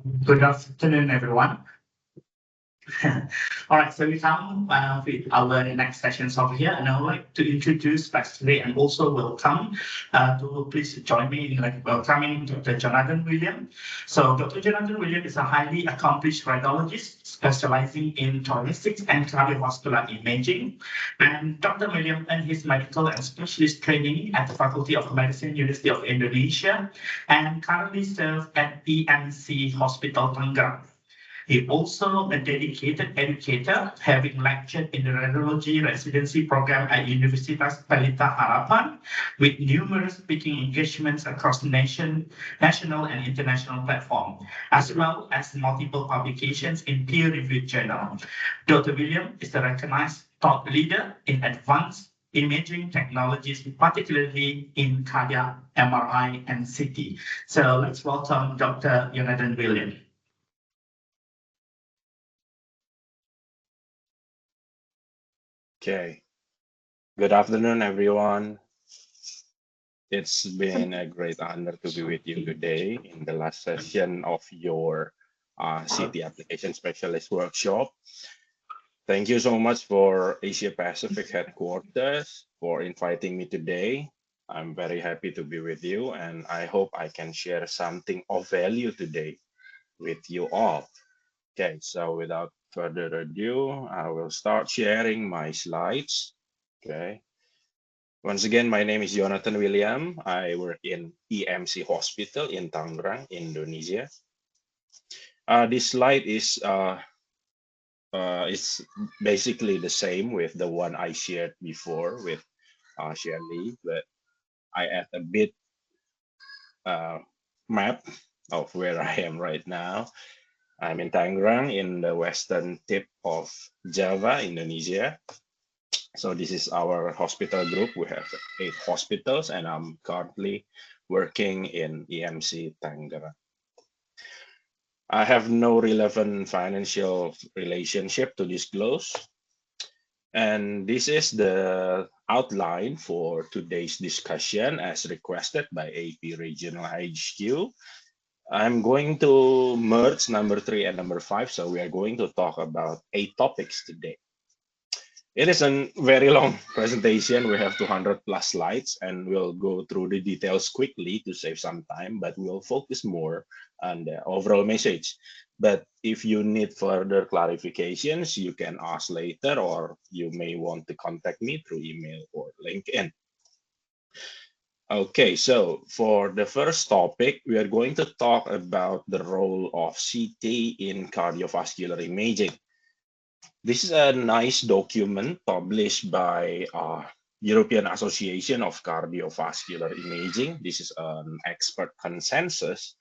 Good afternoon, everyone. All right, so we come with our next sessions over here, and I would like to introduce today and also welcome to please join me in welcoming Dr. Jonathan William. So Dr. Jonathan William is a highly accomplished radiologist specializing in thoracic and cardiovascular imaging. And Dr. William earned his medical and specialist training at the Faculty of Medicine, University of Indonesia, and currently serves at EMC Hospital Tangerang. He also a dedicated educator, having lectured in the radiology residency program at Universitas Pelita Harapan, with numerous speaking engagements across national and international platforms, as well as multiple publications in peer-reviewed journals. Dr. William is a recognized thought leader in advanced imaging technologies, particularly in cardiac, MRI, and CT. So let's welcome Dr. Jonathan William. Okay. Good afternoon, everyone. It's been a great honor to be with you today in the last session of your CT Application Specialist workshop. Thank you so much for Asia Pacific headquarters for inviting me today. I'm very happy to be with you, and I hope I can share something of value today with you all. Okay, so without further ado, I will start sharing my slides. Okay. Once again, my name is Jonathan William. I work in EMC Hospital in Tangerang, Indonesia. This slide is basically the same with the one I shared before with Shirley, but I add a bit map of where I am right now. I'm in Tangerang in the western tip of Java, Indonesia. So this is our hospital group. We have 8 hospitals, and I'm currently working in EMC Tangerang. I have no relevant financial relationship to disclose. And this is the outline for today's discussion as requested by AP Regional HQ. I'm going to merge number 3 and number 5. So we are going to talk about 8 topics today. It is a very long presentation. We have 200 plus slides, and we'll go through the details quickly to save some time, but we'll focus more on the overall message. But if you need further clarifications, you can ask later, or you may want to contact me through email or LinkedIn. Okay, so for the first topic, we are going to talk about the role of CT in cardiovascular imaging. This is a nice document published by European Association of Cardiovascular Imaging. This is an expert consensus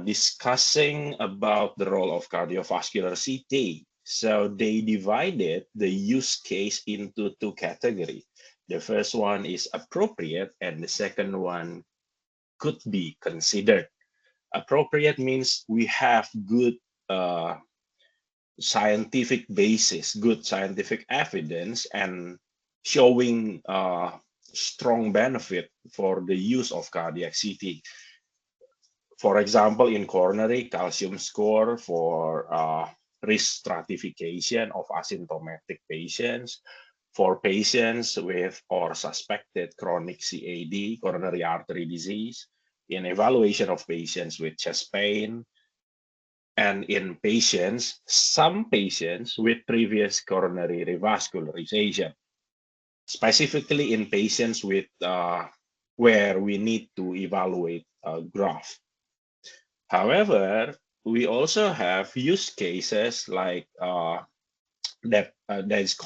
discussing about the role of cardiovascular CT. So they divided the use case into 2 categories. The first one is appropriate, and the second one could be considered. Appropriate means we have good scientific basis, good scientific evidence, and showing strong benefit for the use of cardiac CT. For example, in coronary calcium score for risk stratification of asymptomatic patients, for patients with or suspected chronic CAD, coronary artery disease, in evaluation of patients with chest pain, and in patients, some patients with previous coronary revascularization, specifically in patients with where we need to evaluate graft. However, we also have use cases like that is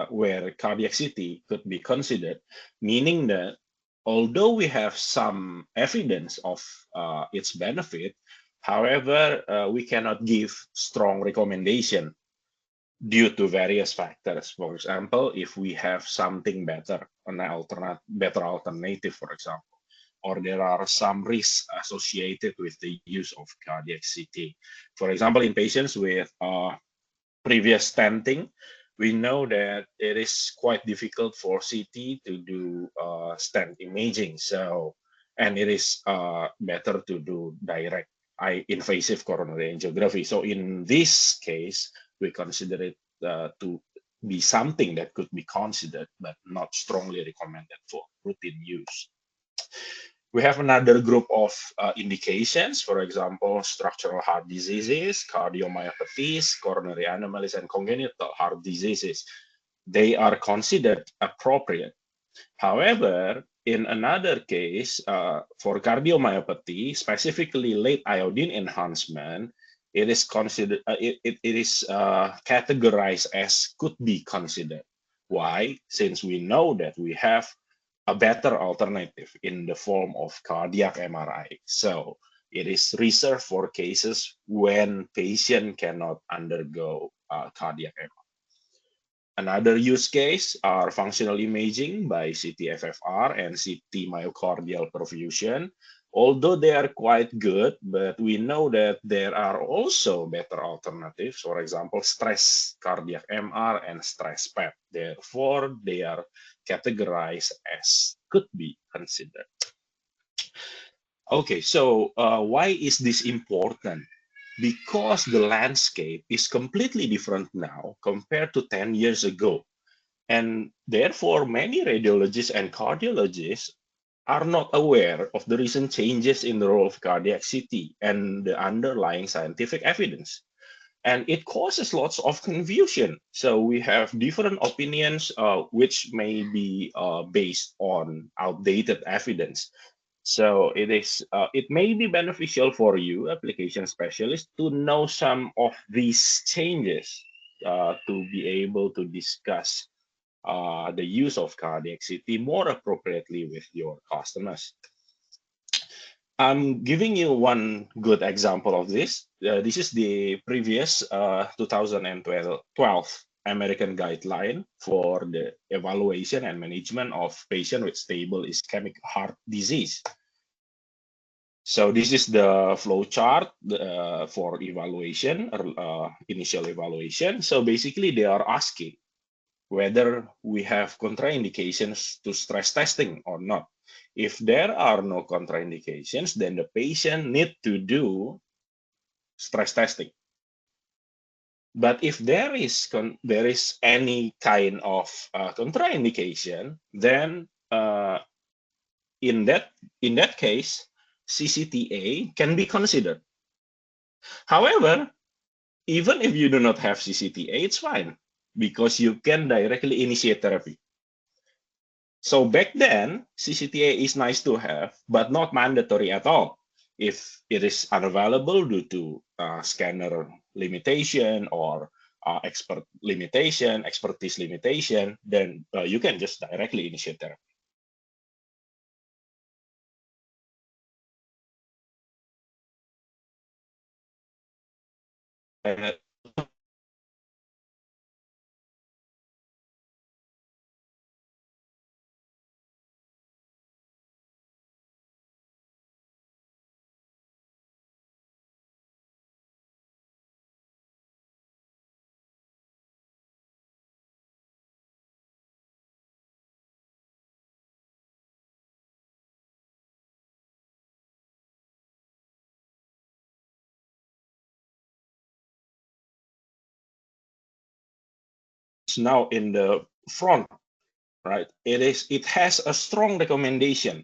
where cardiac CT could be considered, meaning that although we have some evidence of its benefit, however, we cannot give strong recommendation due to various factors. For example, if we have something better, better alternative, for example, or there are some risks associated with the use of cardiac CT. For example, in patients with previous stenting, we know that it is quite difficult for CT to do stent imaging. So, and it is better to do direct invasive coronary angiography. So in this case, we consider it to be something that could be considered, but not strongly recommended for routine use. We have another group of indications, for example, structural heart diseases, cardiomyopathies, coronary anomalies, and congenital heart diseases. They are considered appropriate. However, in another case, for cardiomyopathy, specifically late iodine enhancement, it is considered it is categorized as could be considered. Why? Since we know that we have a better alternative in the form of cardiac MRI. So it is reserved for cases when patient cannot undergo cardiac MRI. Another use case are functional imaging by CT-FFR and CT myocardial perfusion. Although they are quite good, but we know that there are also better alternatives. For example, stress cardiac MR and stress PET. Therefore, they are categorized as could be considered. Okay, so why is this important? Because the landscape is completely different now compared to 10 years ago. And therefore, many radiologists and cardiologists are not aware of the recent changes in the role of cardiac CT and the underlying scientific evidence. And it causes lots of confusion. So we have different opinions, which may be based on outdated evidence. So it may be beneficial for you, application specialist, to know some of these changes to be able to discuss the use of cardiac CT more appropriately with your customers. I'm giving you one good example of this. This is the previous 2012 American guideline for the evaluation and management of patients with stable ischemic heart disease. So this is the flow chart for evaluation, initial evaluation. So basically they are asking whether we have contraindications to stress testing or not. If there are no contraindications, then the patient need to do stress testing. But if there is any kind of contraindication, then in that case, CCTA can be considered. However, even if you do not have CCTA, it's fine because you can directly initiate therapy. So back then, CCTA is nice to have, but not mandatory at all. If it is unavailable due to scanner limitation or expertise limitation, then you can just directly initiate therapy. It's now in the front, right? It has a strong recommendation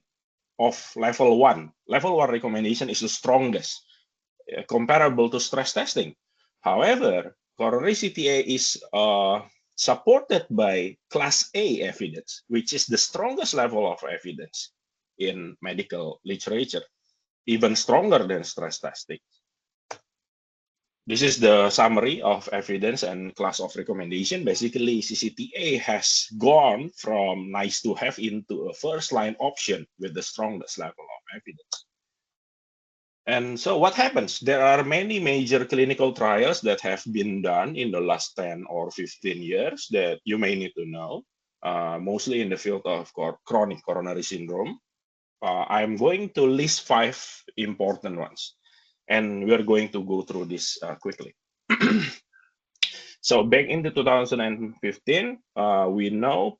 of level 1. Level 1 recommendation is the strongest, comparable to stress testing. However, coronary CTA is supported by class A evidence, which is the strongest level of evidence in medical literature, even stronger than stress testing. This is the summary of evidence and class of recommendation. Basically, CCTA has gone from nice to have into a first line option with the strongest level of evidence. And so what happens? There are many major clinical trials that have been done in the last 10 or 15 years that you may need to know, mostly in the field of chronic coronary syndrome. I'm going to list 5 important ones, and we're going to go through this quickly. So back in the 2015, we know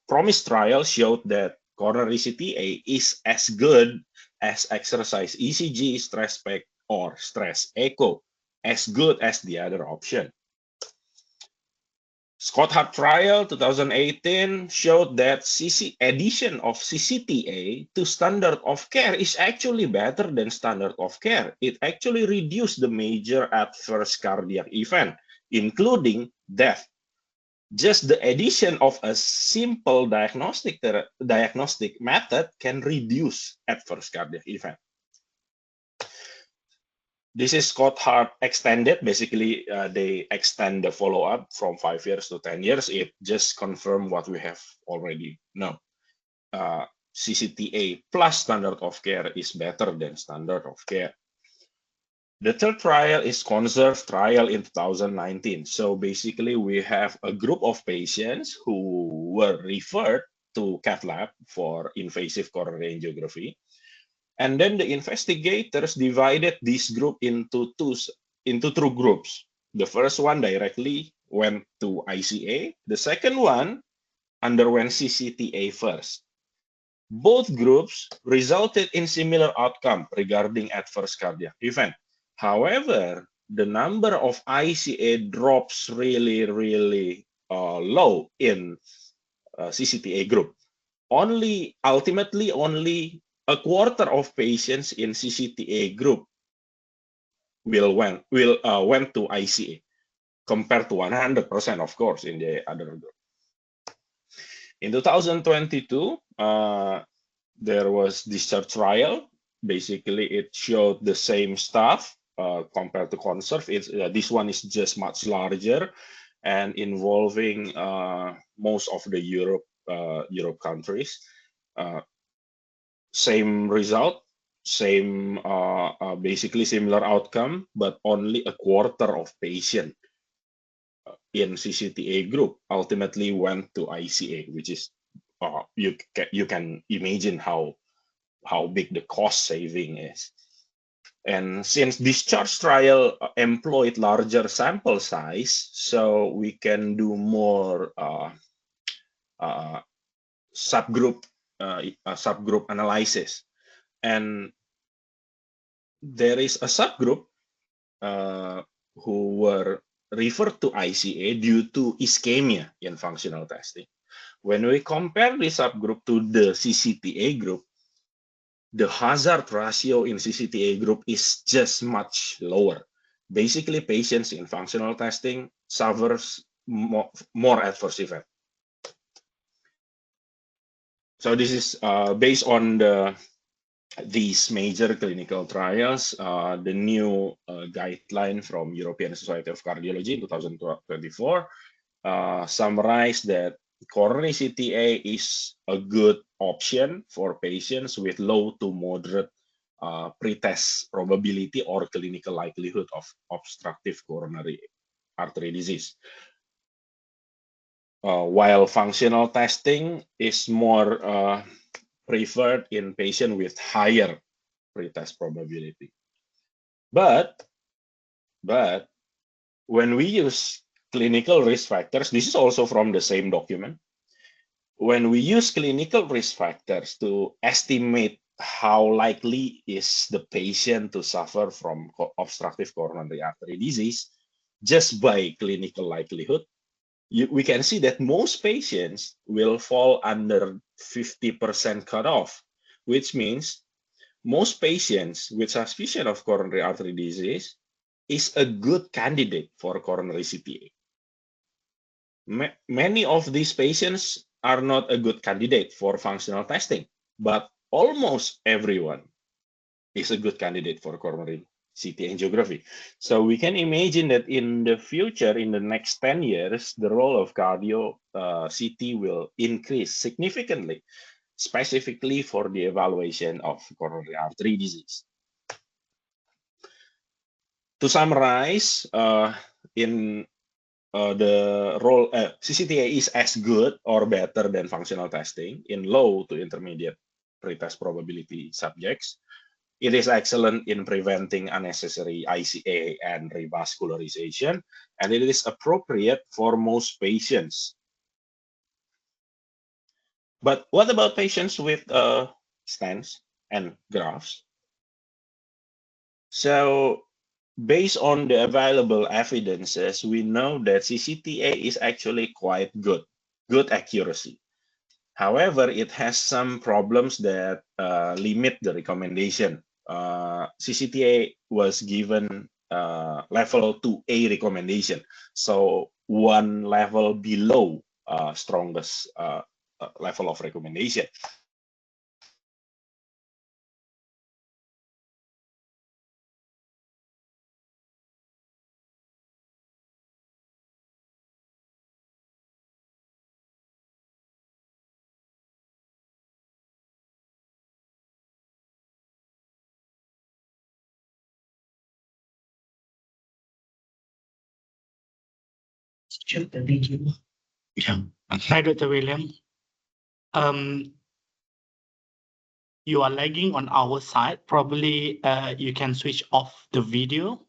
PROMISE trial showed that coronary CTA is as good as exercise ECG, stress PEC, or stress echo, as good as the other option. Scott-Hart trial 2018 showed that addition of CCTA to standard of care is actually better than standard of care. It actually reduced the major adverse cardiac event, including death. Just the addition of a simple diagnostic method can reduce adverse cardiac event. This is Scott-Hart extended. Basically, they extend the follow-up from 5 years to 10 years. It just confirmed what we have already known. CCTA plus standard of care is better than standard of care. The third trial is CONSERVE trial in 2019. So basically, we have a group of patients who were referred to cath lab for invasive coronary angiography. And then the investigators divided this group into two groups. The first one directly went to ICA. The second one underwent CCTA first. Both groups resulted in similar outcome regarding adverse cardiac event. However, the number of ICA drops really low in CCTA group. Ultimately, only a quarter of patients in CCTA group went to ICA, compared to 100%, of course, in the other group. In 2022, there was discharge trial. Basically, it showed the same stuff compared to CONSERVE. This one is just much larger and involving most of the Europe countries. Same result, same basically similar outcome, but only a quarter of patient in CCTA group ultimately went to ICA, which is you can imagine how big the cost saving is. And since discharge trial employed larger sample size, so we can do more subgroup analysis. And there is a subgroup who were referred to ICA due to ischemia in functional testing. When we compare this subgroup to the CCTA group, the hazard ratio in CCTA group is just much lower. Basically, patients in functional testing suffers more adverse event. So this is based on these major clinical trials. The new guideline from European Society of Cardiology in 2024 summarized that coronary CTA is a good option for patients with low to moderate pretest probability or clinical likelihood of obstructive coronary artery disease. While functional testing is more preferred in patients with higher pretest probability. But when we use clinical risk factors, this is also from the same document. When we use clinical risk factors to estimate how likely is the patient to suffer from obstructive coronary artery disease, just by clinical likelihood, we can see that most patients will fall under 50% cutoff, which means most patients with suspicion of coronary artery disease is a good candidate for coronary CTA. Many of these patients are not a good candidate for functional testing, but almost everyone is a good candidate for coronary CT angiography. So we can imagine that in the future, in the next 10 years, the role of cardio CT will increase significantly, specifically for the evaluation of coronary artery disease. To summarize, in the role CCTA is as good or better than functional testing in low to intermediate pretest probability subjects. It is excellent in preventing unnecessary ICA and revascularization, and it is appropriate for most patients. But what about patients with stents and grafts? So based on the available evidences, we know that CCTA is actually quite good accuracy. However, it has some problems that limit the recommendation. CCTA was given level 2A recommendation, so one level below strongest level of recommendation. Check the video. Yeah. Hi, Dr. William. You are lagging on our side. Probably you can switch off the video.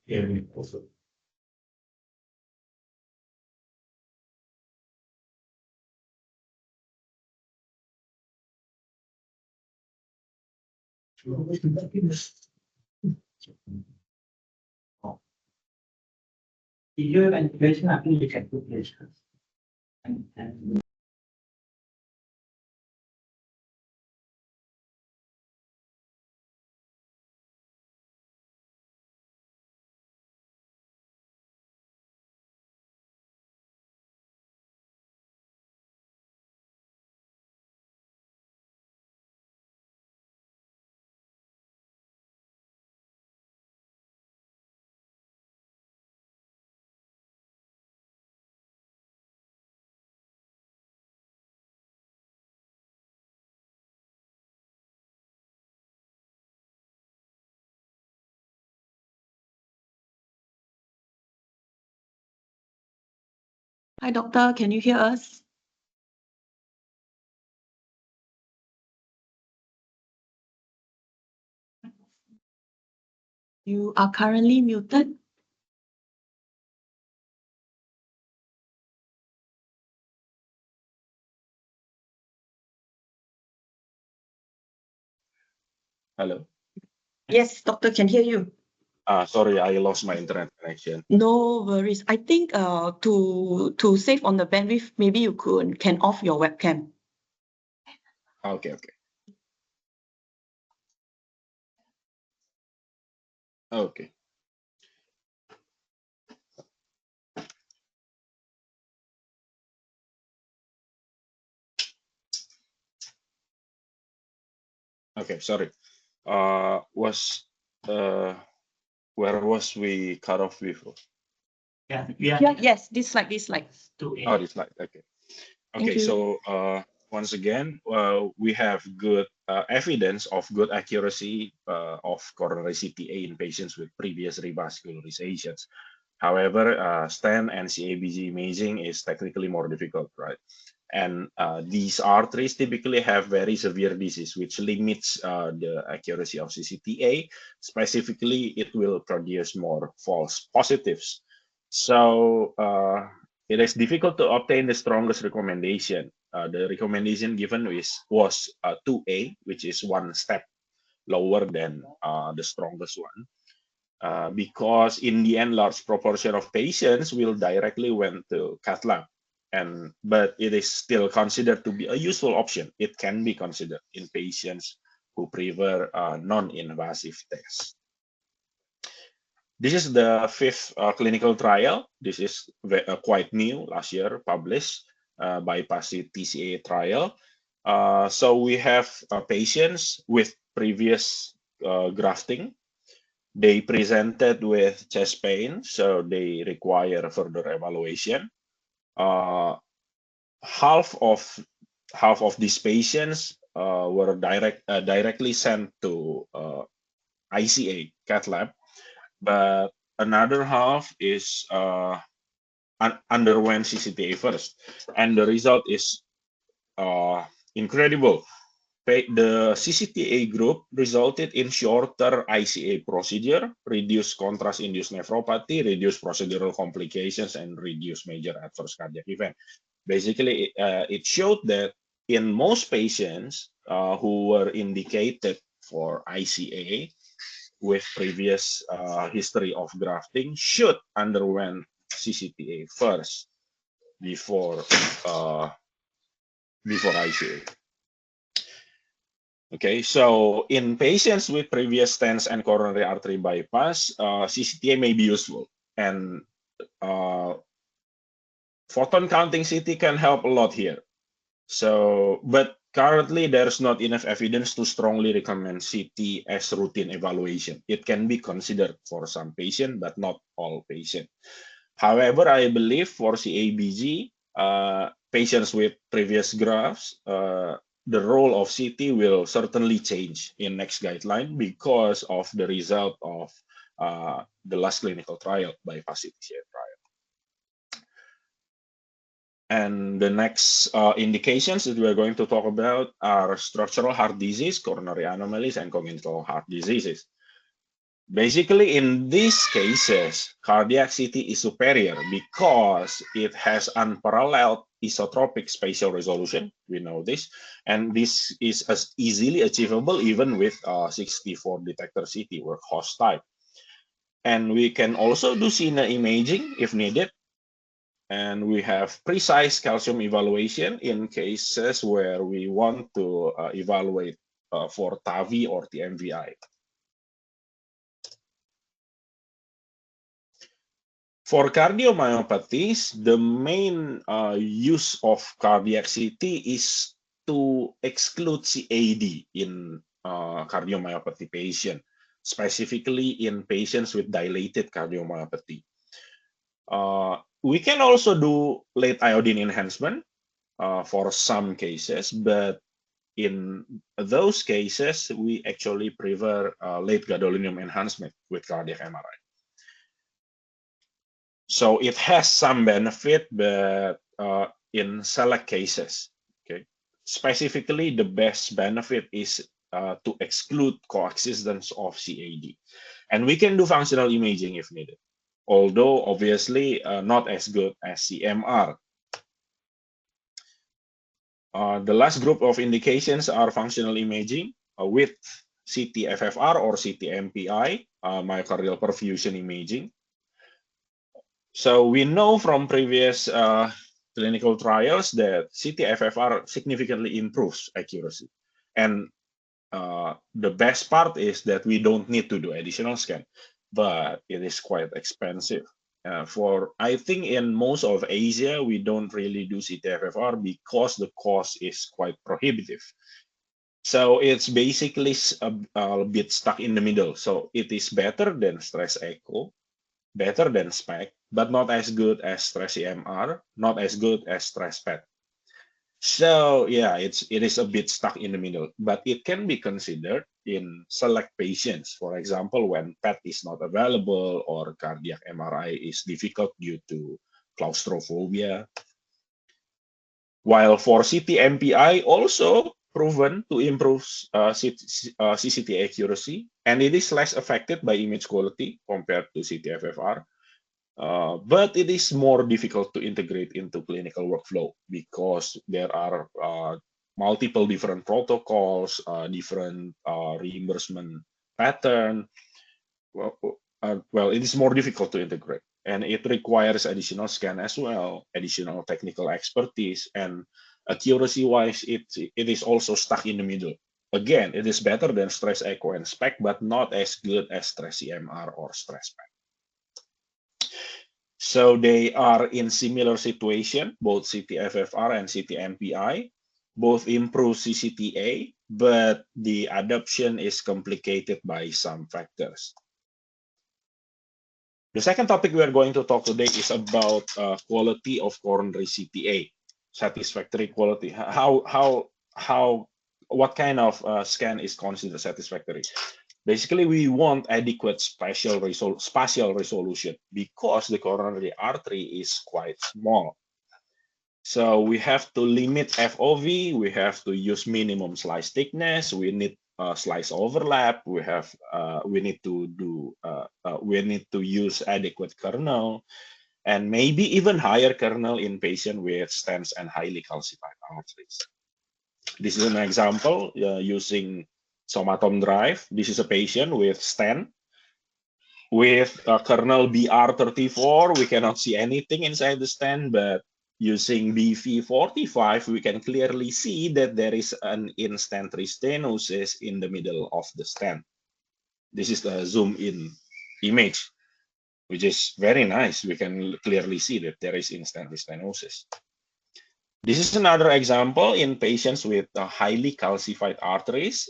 Yeah, also. Video and information, I think you can put this. And Hi, doctor. Can you hear us? You are currently muted. Hello. Yes, doctor can hear you. Sorry, I lost my internet connection. No worries. I think to save on the bandwidth, maybe you can off your webcam. Okay. Okay. Okay, sorry. Where was we cut off before? yeah, Yes, this slide. Oh, this slide. Okay. Thank Okay, you. so once again, we have good evidence of good accuracy of coronary CTA in patients with previous revascularizations. However, stent and CABG imaging is technically more difficult, right? And these arteries typically have very severe disease, which limits the accuracy of CCTA. Specifically, it will produce more false positives. So it is difficult to obtain the strongest recommendation. The recommendation given was 2A, which is one step lower than the strongest one. Because in the end, large proportion of patients will directly went to cath lab, but it is still considered to be a useful option. It can be considered in patients who prefer non-invasive tests. This is the fifth clinical trial. This is quite new, last year published by PASI TCA trial. So we have patients with previous grafting. They presented with chest pain, so they require further evaluation. Half of these patients were directly sent to ICA cath lab, but another half is underwent CCTA first, and the result is incredible. The CCTA group resulted in shorter ICA procedure, reduced contrast-induced nephropathy, reduced procedural complications, and reduced major adverse cardiac event. Basically, it showed that in most patients who were indicated for ICA with previous history of grafting should underwent CCTA first before ICA. Okay, so in patients with previous stents and coronary artery bypass, CCTA may be useful, and photon counting CT can help a lot here. So, but currently there's not enough evidence to strongly recommend CT as routine evaluation. It can be considered for some patients, but not all patients. However, I believe for CABG, patients with previous grafts, the role of CT will certainly change in next guideline because of the result of the last clinical trial, bypass CTCA trial. And the next indications that we're going to talk about are structural heart disease, coronary anomalies, and congenital heart diseases. Basically, in these cases, cardiac CT is superior because it has unparalleled isotropic spatial resolution. We know this, and this is as easily achievable even with 64 detector CT or host type. And we can also do CINA imaging if needed. And we have precise calcium evaluation in cases where we want to evaluate for TAVI or TMVI. For cardiomyopathies, the main use of cardiac CT is to exclude CAD in cardiomyopathy patient, specifically in patients with dilated cardiomyopathy. We can also do late iodine enhancement for some cases, but in those cases, we actually prefer late gadolinium enhancement with cardiac MRI. So it has some benefit, but in select cases, okay. Specifically, the best benefit is to exclude coexistence of CAD. And we can do functional imaging if needed, although obviously not as good as CMR. The last group of indications are functional imaging with CT-FFR or CT-MPI, myocardial perfusion imaging. So we know from previous clinical trials that CT-FFR significantly improves accuracy. And the best part is that we don't need to do additional scan, but it is quite expensive. I think in most of Asia, we don't really do CT-FFR because the cost is quite prohibitive. So it's basically a bit stuck in the middle. So it is better than stress echo, better than SPECT, but not as good as stress EMR, not as good as stress PET. So yeah, it is a bit stuck in the middle, but it can be considered in select patients. For example, when PET is not available or cardiac MRI is difficult due to claustrophobia. While for CT-MPI also proven to improve CCT accuracy, and it is less affected by image quality compared to CT-FFR. But it is more difficult to integrate into clinical workflow because there are multiple different protocols, different reimbursement pattern. Well, it is more difficult to integrate, and it requires additional scan as well, additional technical expertise, and accuracy-wise, it is also stuck in the middle. Again, it is better than stress echo and SPECT, but not as good as stress EMR or stress PET. So they are in similar situation, both CT-FFR and CT-MPI. both improve CCTA, but the adoption is complicated by some factors. The second topic we are going to talk today is about quality of coronary CTA, satisfactory quality. What kind of scan is considered satisfactory? Basically, we want adequate spatial resolution because the coronary artery is quite small. So we have to limit FOV, we have to use minimum slice thickness, we need slice overlap, we need to use adequate kernel, and maybe even higher kernel in patient with stents and highly calcified arteries. This is an example using somatom drive. This is a patient with stent with kernel BR34. We cannot see anything inside the stent, but using BV45, we can clearly see that there is an in-stent restenosis in the middle of the stent. This is the zoom-in image, which is very nice. We can clearly see that there is in-stent restenosis. This is another example in patients with highly calcified arteries.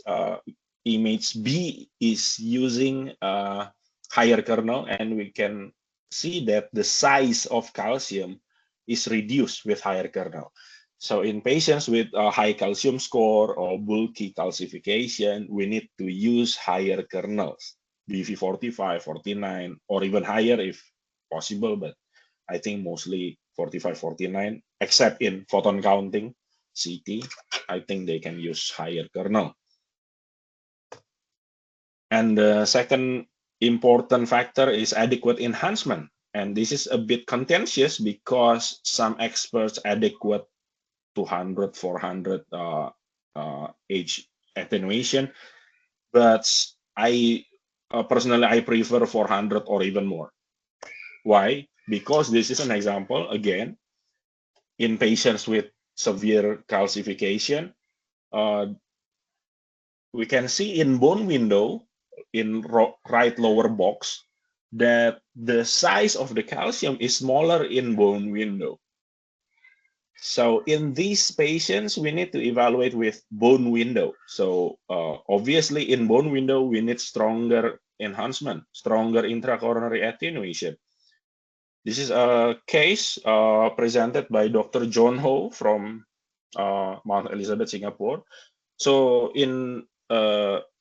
Image B is using higher kernel, and we can see that the size of calcium is reduced with higher kernel. So in patients with a high calcium score or bulky calcification, we need to use higher kernels, BV45, 49, or even higher if possible, but I think mostly 45, 49, except in photon counting CT, I think they can use higher kernel. And the second important factor is adequate enhancement. And this is a bit contentious because some experts adequate 200, 400 H attenuation, but personally, I prefer 400 or even more. Why? Because this is an example, again, in patients with severe calcification, we can see in bone window, in right lower box, that the size of the calcium is smaller in bone window. So in these patients, we need to evaluate with bone window. So obviously in bone window, we need stronger enhancement, stronger intracoronary attenuation. This is a case presented by Dr. John Ho from Mount Elizabeth, Singapore. So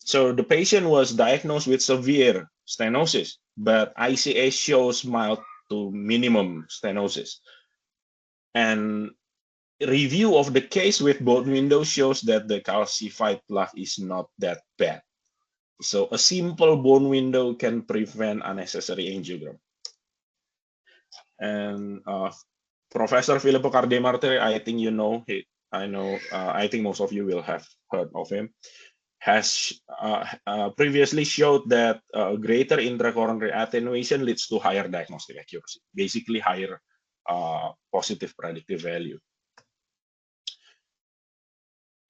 so the patient was diagnosed with severe stenosis, but ICA shows mild to minimum stenosis. And review of the case with bone window shows that the calcified plaque is not that bad. So a simple bone window can prevent unnecessary angiogram. And Professor Filippo Cardemartire, I think you know, I think most of you will have heard of him, has previously showed that greater intracoronary attenuation leads to higher diagnostic accuracy, basically higher positive predictive value.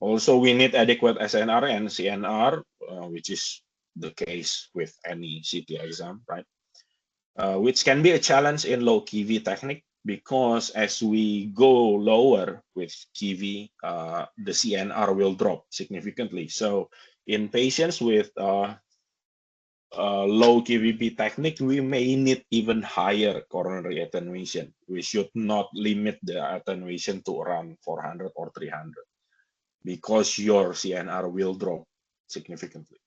Also, we need adequate SNR and CNR, which is the case with any CT exam, right? Which can be a challenge in low QV technique because as we go lower with QV, the CNR will drop significantly. So in patients with low QVP technique, we may need even higher coronary attenuation. We should not limit the attenuation to around 400 or 300 because your CNR will drop significantly.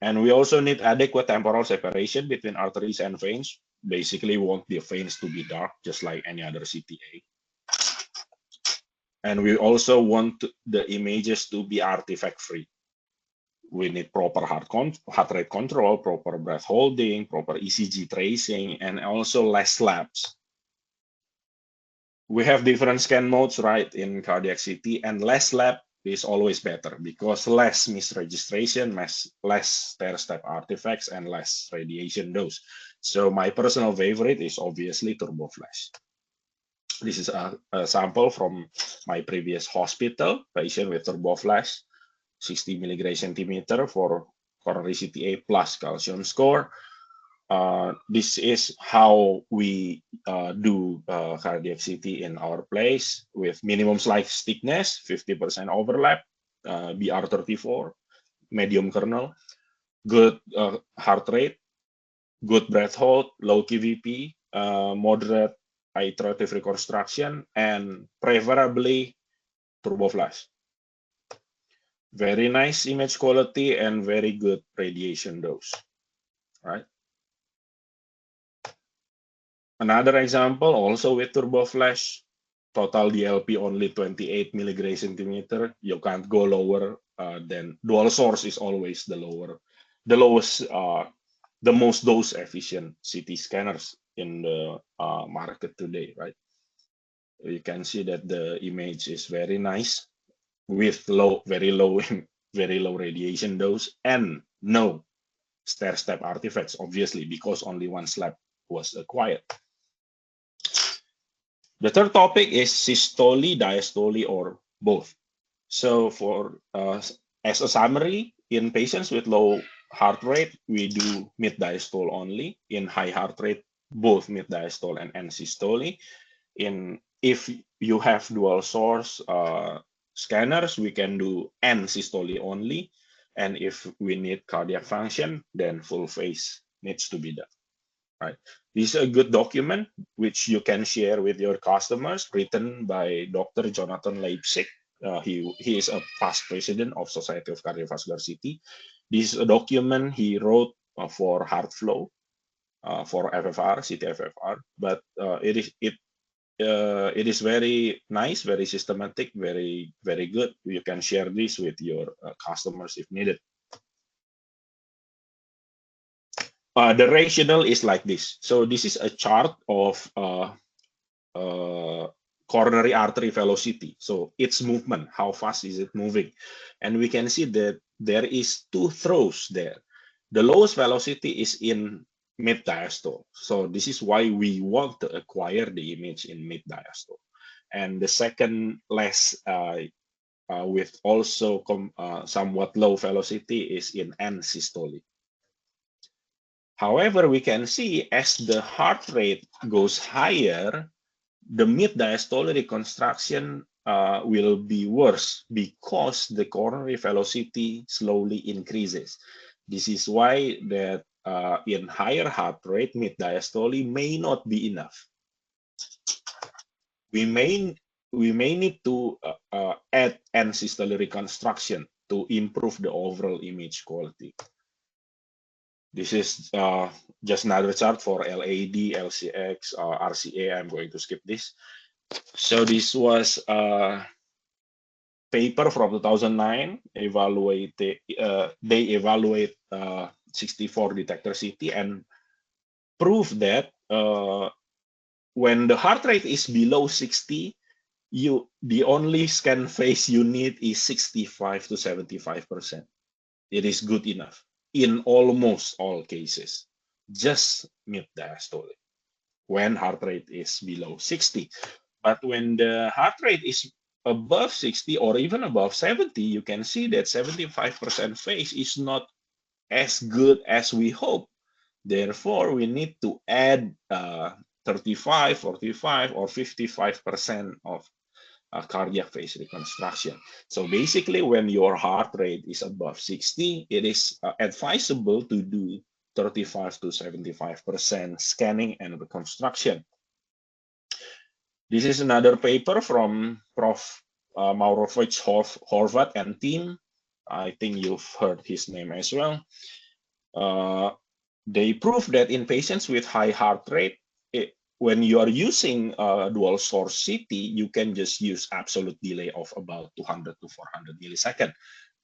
And we also need adequate temporal separation between arteries and veins. Basically, we want the veins to be dark, just like any other CTA. And we also want the images to be artifact-free. We need proper heart rate control, proper breath holding, proper ECG tracing, and also less labs. We have different scan modes, right, in cardiac CT, and less lab is always better because less misregistration, less stair-step artifacts, and less radiation dose. So my personal favorite is obviously TurboFlash. This is a sample from my previous hospital, patient with TurboFlash, 60 mg/cm for coronary CTA plus calcium score. This is how we do cardiac CT in our place with minimum slice thickness, 50% overlap, BR34, medium kernel, good heart rate, good breath hold, low QVP, moderate iterative reconstruction, and preferably turboflash. Very nice image quality and very good radiation dose, right? Another example, also with turboflash, total DLP only 28 milligray centimeter. You can't go lower than dual source is always the lowest, the most dose efficient CT scanners in the market today, right? You can see that the image is very nice with very low radiation dose and no stair-step artifacts, obviously, because only one slab was acquired. The third topic is systole, diastole, or both. So for as a summary, in patients with low heart rate, we do mid diastole only. In high heart rate, both mid diastole and end systole. If you have dual source scanners, we can do end systole only. And if we need cardiac function, then full phase needs to be done. Right. This is a good document which you can share with your customers, written by Dr. Jonathan Leipzig. He is a past president of Society of Cardiovascular CT. This is a document he wrote for HeartFlow, for FFR, CT FFR, but it is very nice, very systematic, very good. You can share this with your customers if needed. The rationale is like this. So this is a chart of coronary artery velocity. So its movement, how fast is it moving? And we can see that there is two throws there. The lowest velocity is in mid diastole. So this is why we want to acquire the image in mid diastole. And the second less with also somewhat low velocity is in end systole. However, we can see as the heart rate goes higher, the mid diastole reconstruction will be worse because the coronary velocity slowly increases. This is why that in higher heart rate, mid diastole may not be enough. We may need to add end systole reconstruction to improve the overall image quality. This is just another chart for LAD, LCX, RCA. I'm going to skip this. So this was a paper from 2009. They evaluate 64 detector CT and prove that when the heart rate is below 60, the only scan phase you need is 65 to 75%. It is good enough in almost all cases, just mid diastole when heart rate is below 60. But when the heart rate is above 60 or even above 70, you can see that 75% phase is not as good as we hope. Therefore, we need to add 35, 45, or 55% of cardiac phase reconstruction. So basically, when your heart rate is above 60, it is advisable to do 35 to 75% scanning and reconstruction. This is another paper from Prof. Maurovich Horvat and team. I think you've heard his name as well. They prove that in patients with high heart rate, when you are using dual source CT, you can just use absolute delay of about 200 to 400 milliseconds.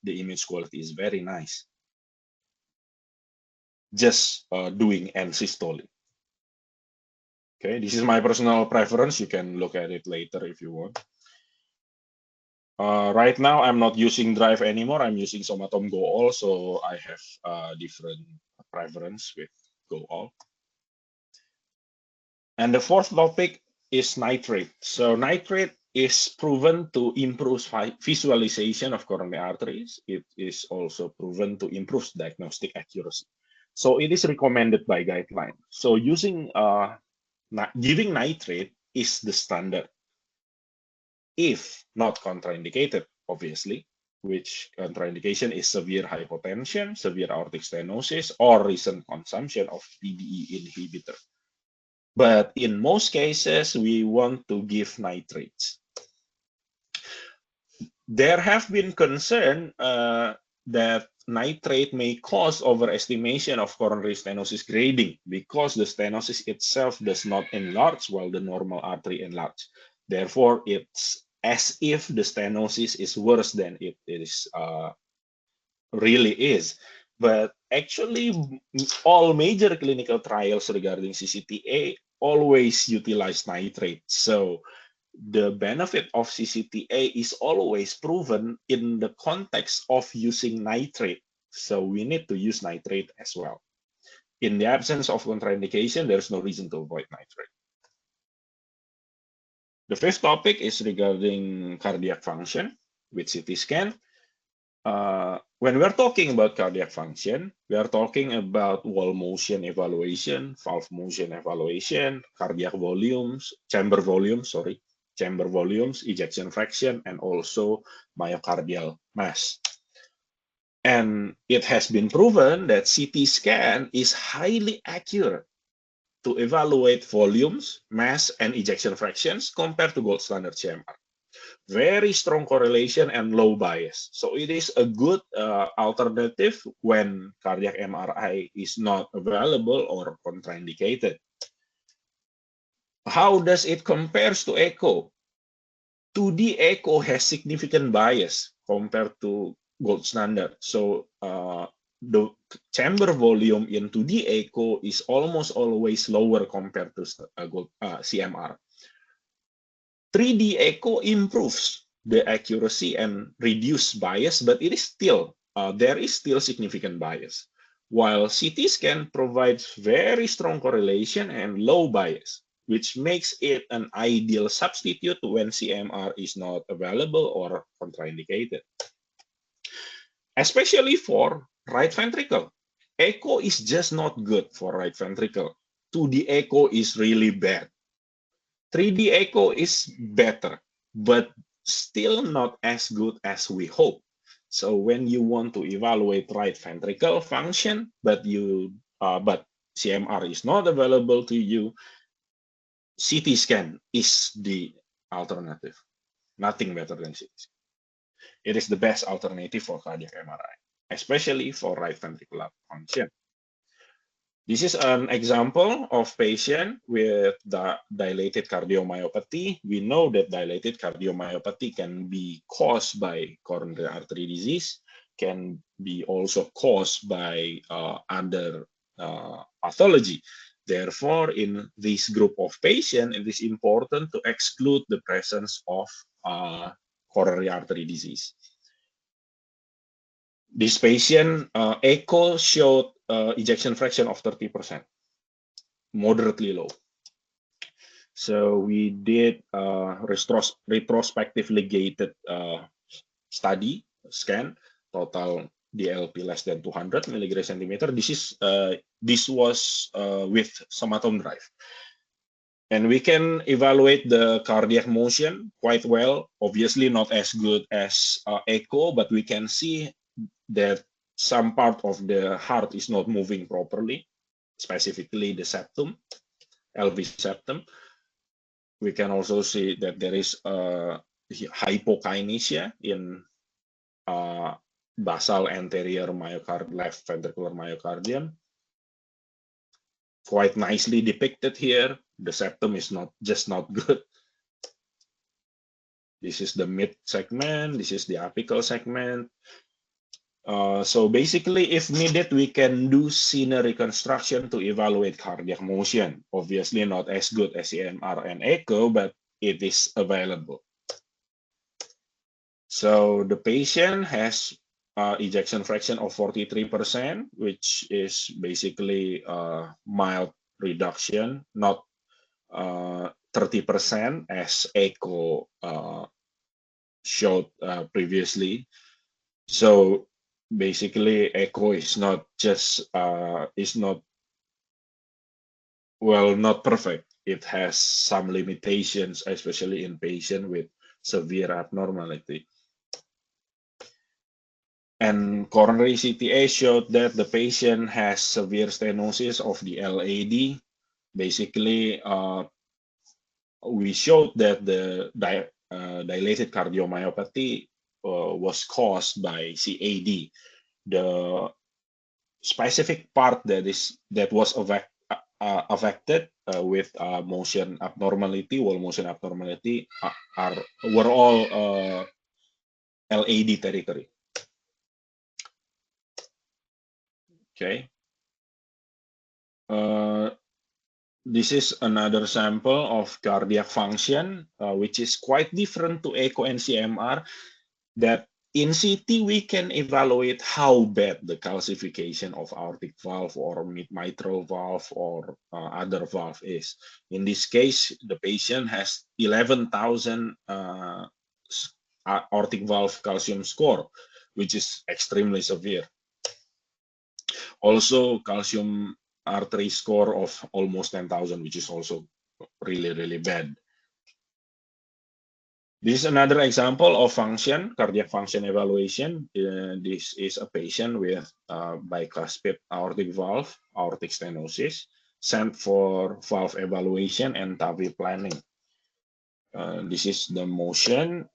The image quality is very nice. Just doing end systole. Okay, this is my personal preference. You can look at it later if you want. Right now, I'm not using Drive anymore. I'm using Somatom Go All, so I have different preference with Go All. And the fourth topic is nitrate. So nitrate is proven to improve visualization of coronary arteries. It is also proven to improve diagnostic accuracy. So it is recommended by guideline. So using giving nitrate is the standard, if not contraindicated, obviously, which contraindication is severe hypotension, severe aortic stenosis, or recent consumption of PDE inhibitor. But in most cases, we want to give nitrates. There have been concern that nitrate may cause overestimation of coronary stenosis grading because the stenosis itself does not enlarge while the normal artery enlarge. Therefore, it's as if the stenosis is worse than it is really is. But actually, all major clinical trials regarding CCTA always utilize nitrate. So the benefit of CCTA is always proven in the context of using nitrate. So we need to use nitrate as well. In the absence of contraindication, there's no reason to avoid nitrate. The fifth topic is regarding cardiac function with CT scan. When we're talking about cardiac function, we are talking about wall motion evaluation, valve motion evaluation, cardiac volumes, chamber volumes, ejection fraction, and also myocardial mass. And it has been proven that CT scan is highly accurate to evaluate volumes, mass, and ejection fractions compared to gold standard CMR. Very strong correlation and low bias. So it is a good alternative when cardiac MRI is not available or contraindicated. How does it compare to echo? 2D echo has significant bias compared to gold standard. So the chamber volume in 2D echo is almost always lower compared to CMR. 3D echo improves the accuracy and reduce bias, but it is still there is still significant bias. While CT scan provides very strong correlation and low bias, which makes it an ideal substitute when CMR is not available or contraindicated. Especially for right ventricle. Echo is just not good for right ventricle. 2D echo is really bad. 3D echo is better, but still not as good as we hope. So when you want to evaluate right ventricle function, but CMR is not available to you, CT scan is the alternative. Nothing better than CT scan. It is the best alternative for cardiac MRI, especially for right ventricular function. This is an example of patient with the dilated cardiomyopathy. We know that dilated cardiomyopathy can be caused by coronary artery disease, can be also caused by other pathology. Therefore, in this group of patients, it is important to exclude the presence of coronary artery disease. This patient echo showed ejection fraction of 30%, moderately low. So we did retrospectively gated study scan, total DLP less than 200 milligram centimeter. This was with somatome drive. And we can evaluate the cardiac motion quite well. Obviously not as good as echo, but we can see that some part of the heart is not moving properly, specifically the septum, LV septum. We can also see that there is hypokinesia in basal anterior left ventricular myocardium. Quite nicely depicted here. The septum is not good. This is the mid segment. This is the apical segment. So basically, if needed, we can do scenery reconstruction to evaluate cardiac motion. Obviously not as good as CMR and echo, but it is available. So the patient has ejection fraction of 43%, which is basically mild reduction, not 30% as echo showed previously. So basically echo is not just not perfect. It has some limitations, especially in patients with severe abnormality. And coronary CTA showed that the patient has severe stenosis of the LAD. Basically, we showed that the dilated cardiomyopathy was caused by CAD. The specific part that was affected with motion abnormality, wall motion abnormality, were all LAD territory. Okay. This is another sample of cardiac function, which is quite different to echo and CMR. That in CT we can evaluate how bad the calcification of aortic valve or mitral valve or other valve is. In this case, the patient has 11,000 aortic valve calcium score, which is extremely severe. Also, calcium artery score of almost 10,000, which is also really, really bad. This is another example of function, cardiac function evaluation. This is a patient with bicuspid aortic valve, aortic stenosis, sent for valve evaluation and TAVI planning. This is the motion.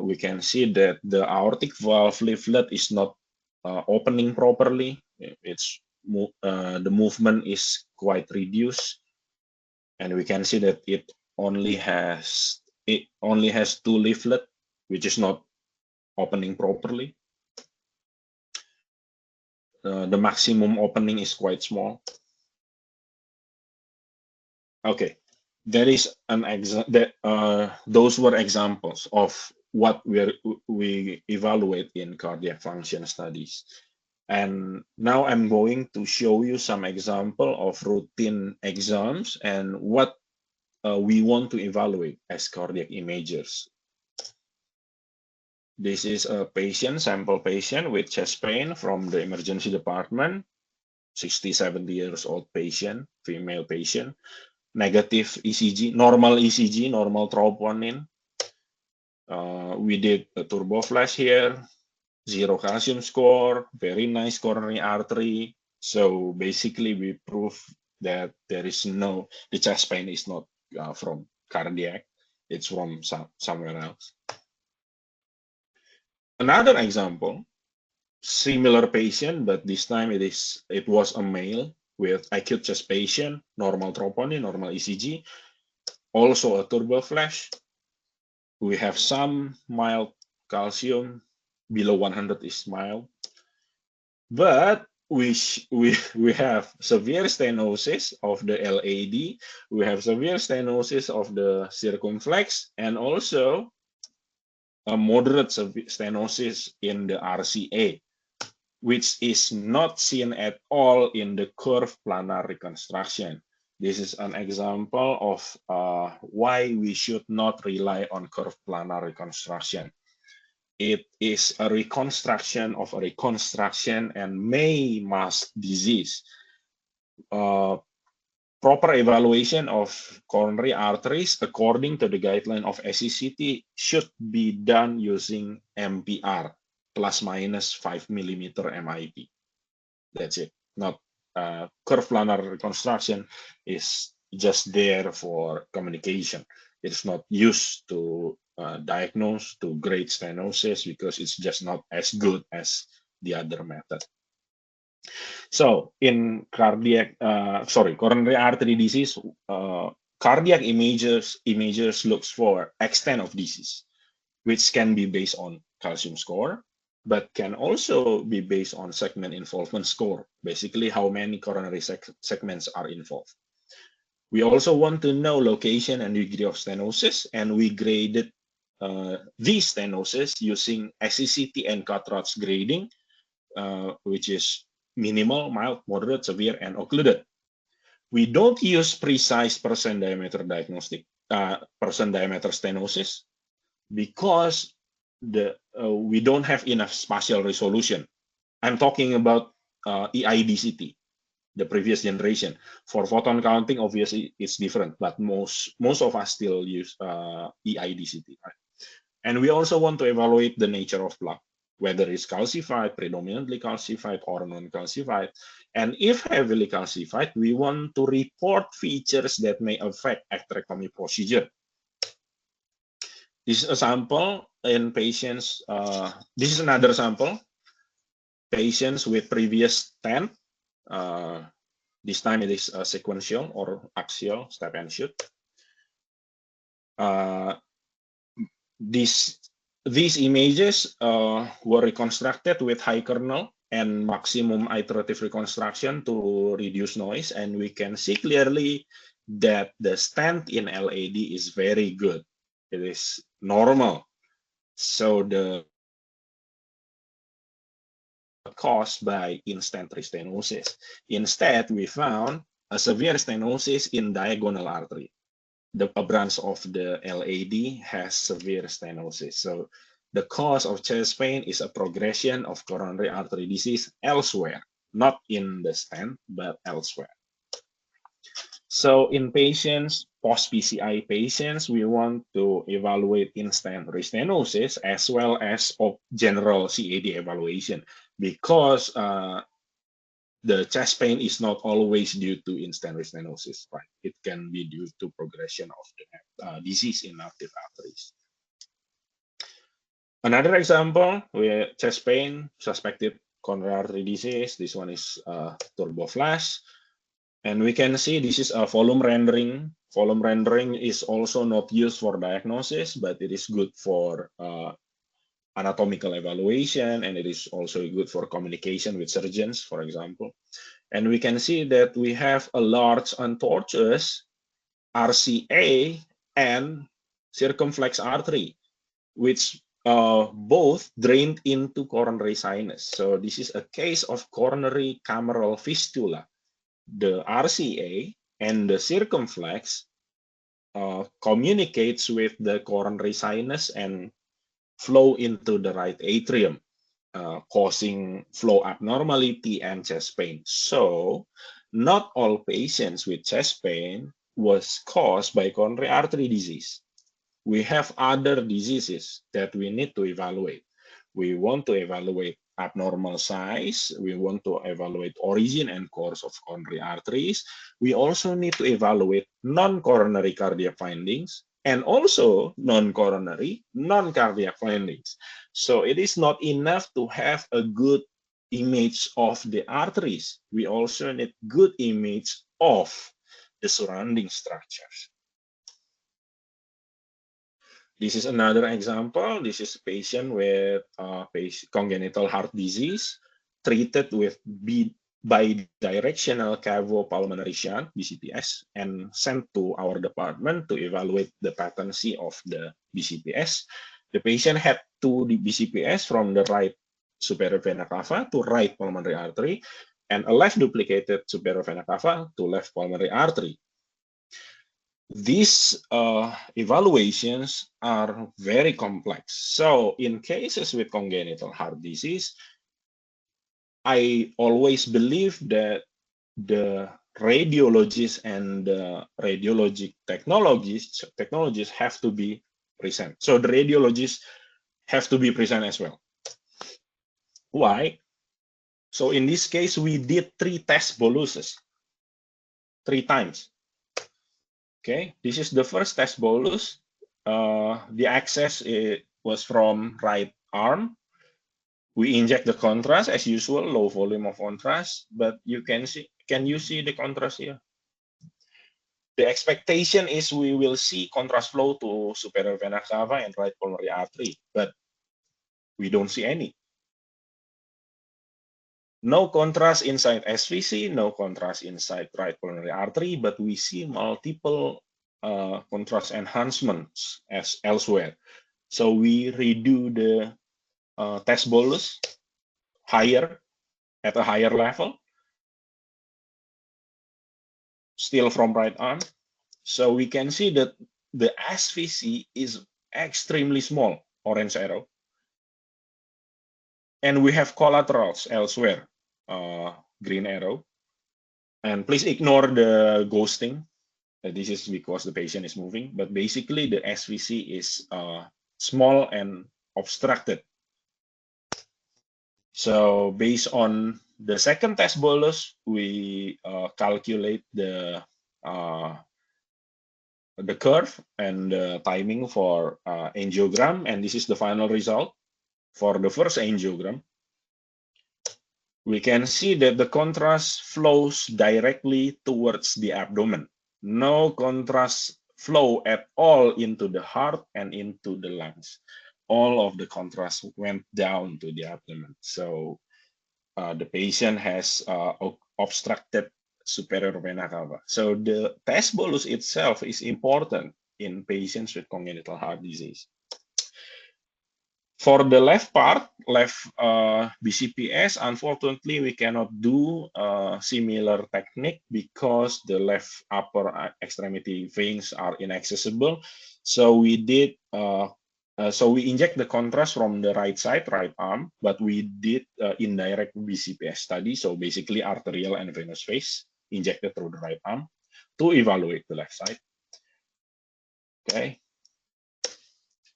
We can see that the aortic valve leaflet is not opening properly. The movement is quite reduced, and we can see that it only has 2 leaflet, which is not opening properly. The maximum opening is quite small. Okay, there is an those were examples of what we evaluate in cardiac function studies. And now I'm going to show you some example of routine exams and what we want to evaluate as cardiac imagers. This is a patient, sample patient with chest pain from the emergency department, 60, 70 years old patient, female patient, negative ECG, normal ECG, normal troponin. We did a turbo flash here, 0 calcium score, very nice coronary artery. So basically we prove that there is the chest pain is not from cardiac, it's from somewhere else. Another example, similar patient, but this time it was a male with acute chest patient, normal troponin, normal ECG, also a turbo flash. We have some mild calcium, below 100 is mild, but we have severe stenosis of the LAD, we have severe stenosis of the circumflex, and also a moderate stenosis in the RCA, which is not seen at all in the curved planar reconstruction. This is an example of why we should not rely on curved planar reconstruction. It is a reconstruction of a reconstruction and may mask disease. Proper evaluation of coronary arteries according to the guideline of SCCT should be done using MPR, plus minus 5 millimeter MIP. That's it. Not curved planar reconstruction is just there for communication. It's not used to diagnose, to grade stenosis, because it's just not as good as the other method. So in coronary artery disease, cardiac imagers looks for extent of disease, which can be based on calcium score, but can also be based on segment involvement score, basically how many coronary segments are involved. We also want to know location and degree of stenosis, and we graded these stenosis using SCCT and Cartwright grading, which is minimal, mild, moderate, severe, and occluded. We don't use precise percent diameter diagnostic, percent diameter stenosis, because we don't have enough spatial resolution I'm talking about EIDCT, the previous generation. For photon counting, obviously it's different, but most of us still use EIDCT. Right? And we also want to evaluate the nature of plaque, whether it's calcified, predominantly calcified, or non-calcified. And if heavily calcified, we want to report features that may affect atherectomy procedure. This is a sample in patients. This is another sample. Patients with previous stent. This time it is sequential or axial step and shoot. These images were reconstructed with high kernel and maximum iterative reconstruction to reduce noise, and we can see clearly that the stent in LAD is very good. It is normal. So the caused by in-stent restenosis. Instead, we found a severe stenosis in diagonal artery. A branch of the LAD has severe stenosis. So the cause of chest pain is a progression of coronary artery disease elsewhere, not in the stent, but elsewhere. So in patients, post-PCI patients, we want to evaluate in-stent restenosis as well as general CAD evaluation, because the chest pain is not always due to in-stent restenosis, right? It can be due to progression of the disease in active arteries. Another example with chest pain, suspected coronary artery disease. This one is turbo flash. And we can see this is a volume rendering. Volume rendering is also not used for diagnosis, but it is good for anatomical evaluation, and it is also good for communication with surgeons, for example. And we can see that we have a large untortuous RCA and circumflex artery, which both drained into coronary sinus. So this is a case of coronary cameral fistula. The RCA and the circumflex communicates with the coronary sinus and flow into the right atrium, causing flow abnormality and chest pain. So not all patients with chest pain was caused by coronary artery disease. We have other diseases that we need to evaluate. We want to evaluate abnormal size. We want to evaluate origin and course of coronary arteries. We also need to evaluate non-coronary cardiac findings and also non-coronary, non-cardiac findings. So it is not enough to have a good image of the arteries. We also need good image of the surrounding structures. This is another example. This is a patient with congenital heart disease treated with bidirectional cavo-pulmonary shunt, BCPS, and sent to our department to evaluate the patency of the BCPS. The patient had two BCPS from the right superior vena cava to right pulmonary artery, and a left duplicated superior vena cava to left pulmonary artery. These evaluations are very complex. So in cases with congenital heart disease, I always believe that the radiologists and the radiologic technologies have to be present. So the radiologists have to be present as well. Why? So in this case, we did 3 test boluses, 3 times. Okay, this is the first test bolus. The access was from right arm. We inject the contrast as usual, low volume of contrast, but you can see, can you see the contrast here? The expectation is we will see contrast flow to superior vena cava and right pulmonary artery, but we don't see any. No contrast inside SVC, no contrast inside right pulmonary artery, but we see multiple contrast enhancements as elsewhere. So we redo the test bolus higher, at a higher level, still from right arm. So we can see that the SVC is extremely small, orange arrow. And we have collaterals elsewhere, green arrow. And please ignore the ghosting. This is because the patient is moving, but basically the SVC is small and obstructed. So based on the second test bolus, we calculate the curve and the timing for angiogram, and this is the final result for the first angiogram. We can see that the contrast flows directly towards the abdomen. No contrast flow at all into the heart and into the lungs. All of the contrast went down to the abdomen. So the patient has obstructed superior vena cava. So the test bolus itself is important in patients with congenital heart disease. For the left part, left BCPS, unfortunately, we cannot do a similar technique because the left upper extremity veins are inaccessible. So we did, so we inject the contrast from the right side, right arm, but we did indirect BCPS study. So basically arterial and venous phase injected through the right arm to evaluate the left side. Okay.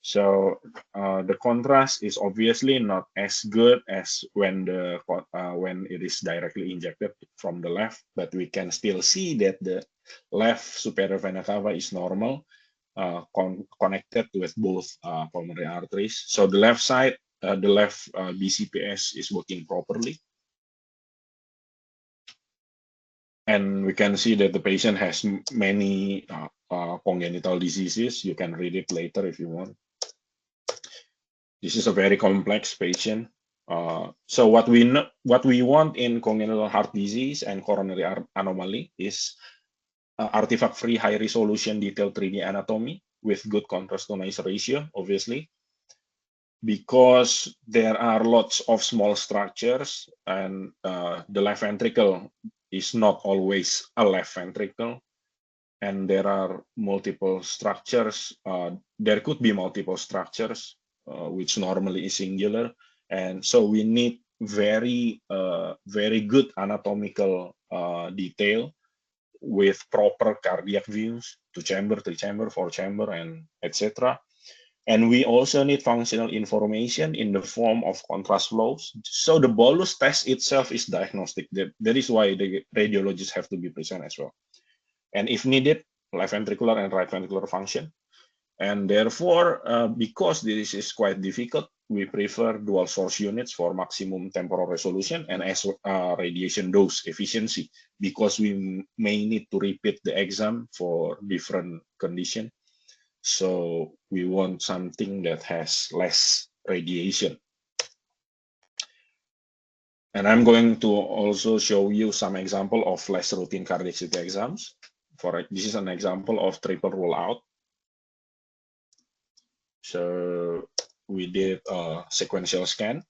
So the contrast is obviously not as good as when it is directly injected from the left, but we can still see that the left superior vena cava is normal, connected with both pulmonary arteries. So the left side, the left BCPS is working properly. And we can see that the patient has many congenital diseases. You can read it later if you want. This is a very complex patient. So what we want in congenital heart disease and coronary anomaly is artifact-free, high-resolution, detailed 3D anatomy with good contrast to noise ratio, obviously, because there are lots of small structures, and the left ventricle is not always a left ventricle, and there are multiple structures. There could be multiple structures, which normally is singular, and so we need very good anatomical detail with proper cardiac views, 2-chamber, 3-chamber, 4-chamber, and etc. And we also need functional information in the form of contrast flows. So the bolus test itself is diagnostic. That is why the radiologists have to be present as well. And if needed, left ventricular and right ventricular function. And therefore, because this is quite difficult, we prefer dual source units for maximum temporal resolution and as radiation dose efficiency, because we may need to repeat the exam for different condition. So we want something that has less radiation. And I'm going to also show you some example of less routine cardiac CT exams. This is an example of triple rule out. So we did a sequential scan,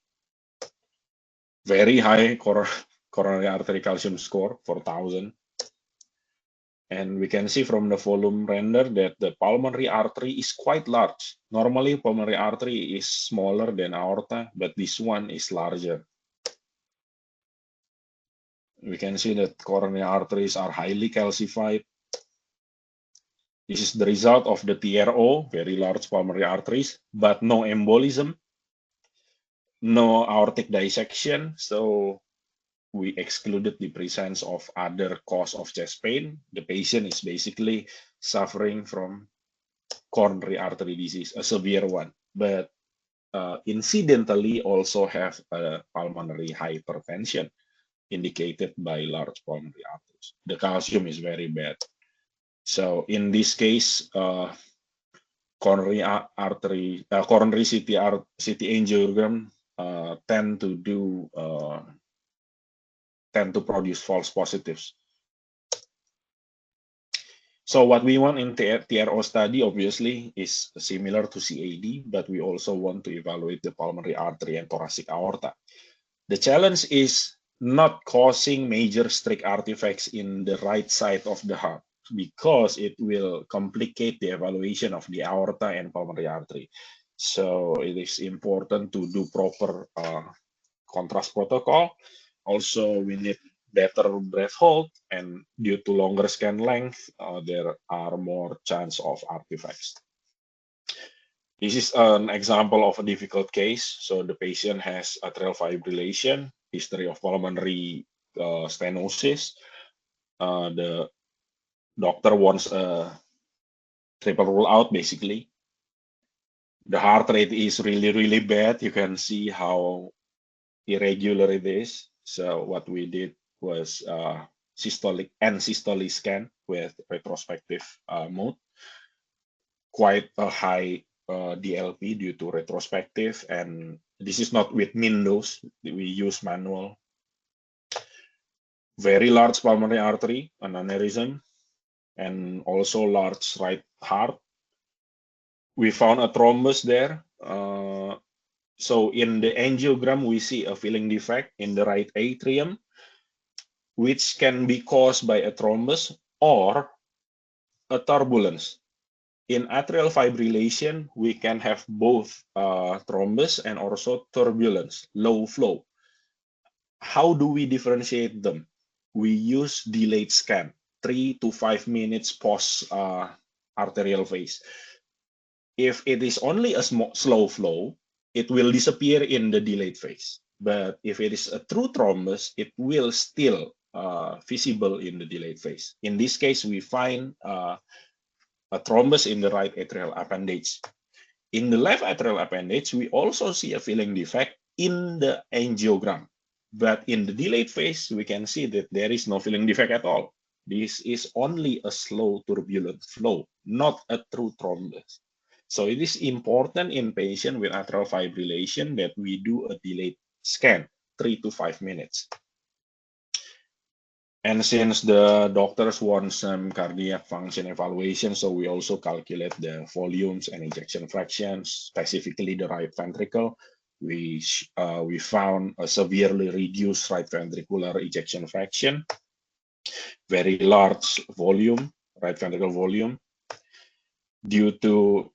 very high coronary artery calcium score, 4,000. And we can see from the volume render that the pulmonary artery is quite large. Normally, pulmonary artery is smaller than aorta, but this one is larger. We can see that coronary arteries are highly calcified. This is the result of the TRO, very large pulmonary arteries, but no embolism, no aortic dissection. So we excluded the presence of other cause of chest pain. The patient is basically suffering from coronary artery disease, a severe one, but incidentally also have a pulmonary hypertension indicated by large pulmonary arteries. The calcium is very bad. So in this case, coronary CT angiogram tend to produce false positives. So what we want in TRO study obviously is similar to CAD, but we also want to evaluate the pulmonary artery and thoracic aorta. The challenge is not causing major streak artifacts in the right side of the heart, because it will complicate the evaluation of the aorta and pulmonary artery. So it is important to do proper contrast protocol. Also, we need better breath hold, and due to longer scan length, there are more chance of artifacts. This is an example of a difficult case. So the patient has atrial fibrillation, history of pulmonary stenosis. The doctor wants a triple rule out, basically. The heart rate is really, really bad. You can see how irregular it is. So what we did was systolic and systolic scan with retrospective mode. Quite a high DLP due to retrospective, and this is not with min dose. We use manual. Very large pulmonary artery, an aneurysm, and also large right heart. We found a thrombus there. So in the angiogram, we see a filling defect in the right atrium, which can be caused by a thrombus or a turbulence. In atrial fibrillation, we can have both thrombus and also turbulence, low flow. How do we differentiate them? We use delayed scan, 3 to 5 minutes post arterial phase. If it is only a slow flow, it will disappear in the delayed phase. But if it is a true thrombus, it will still visible in the delayed phase. In this case, we find a thrombus in the right atrial appendage. In the left atrial appendage, we also see a filling defect in the angiogram. But in the delayed phase, we can see that there is no filling defect at all. This is only a slow turbulent flow, not a true thrombus. So it is important in patient with atrial fibrillation that we do a delayed scan, 3 to 5 minutes. And since the doctors want some cardiac function evaluation, so we also calculate the volumes and ejection fractions, specifically the right ventricle. We found a severely reduced right ventricular ejection fraction, very large volume, right ventricle volume. Due to,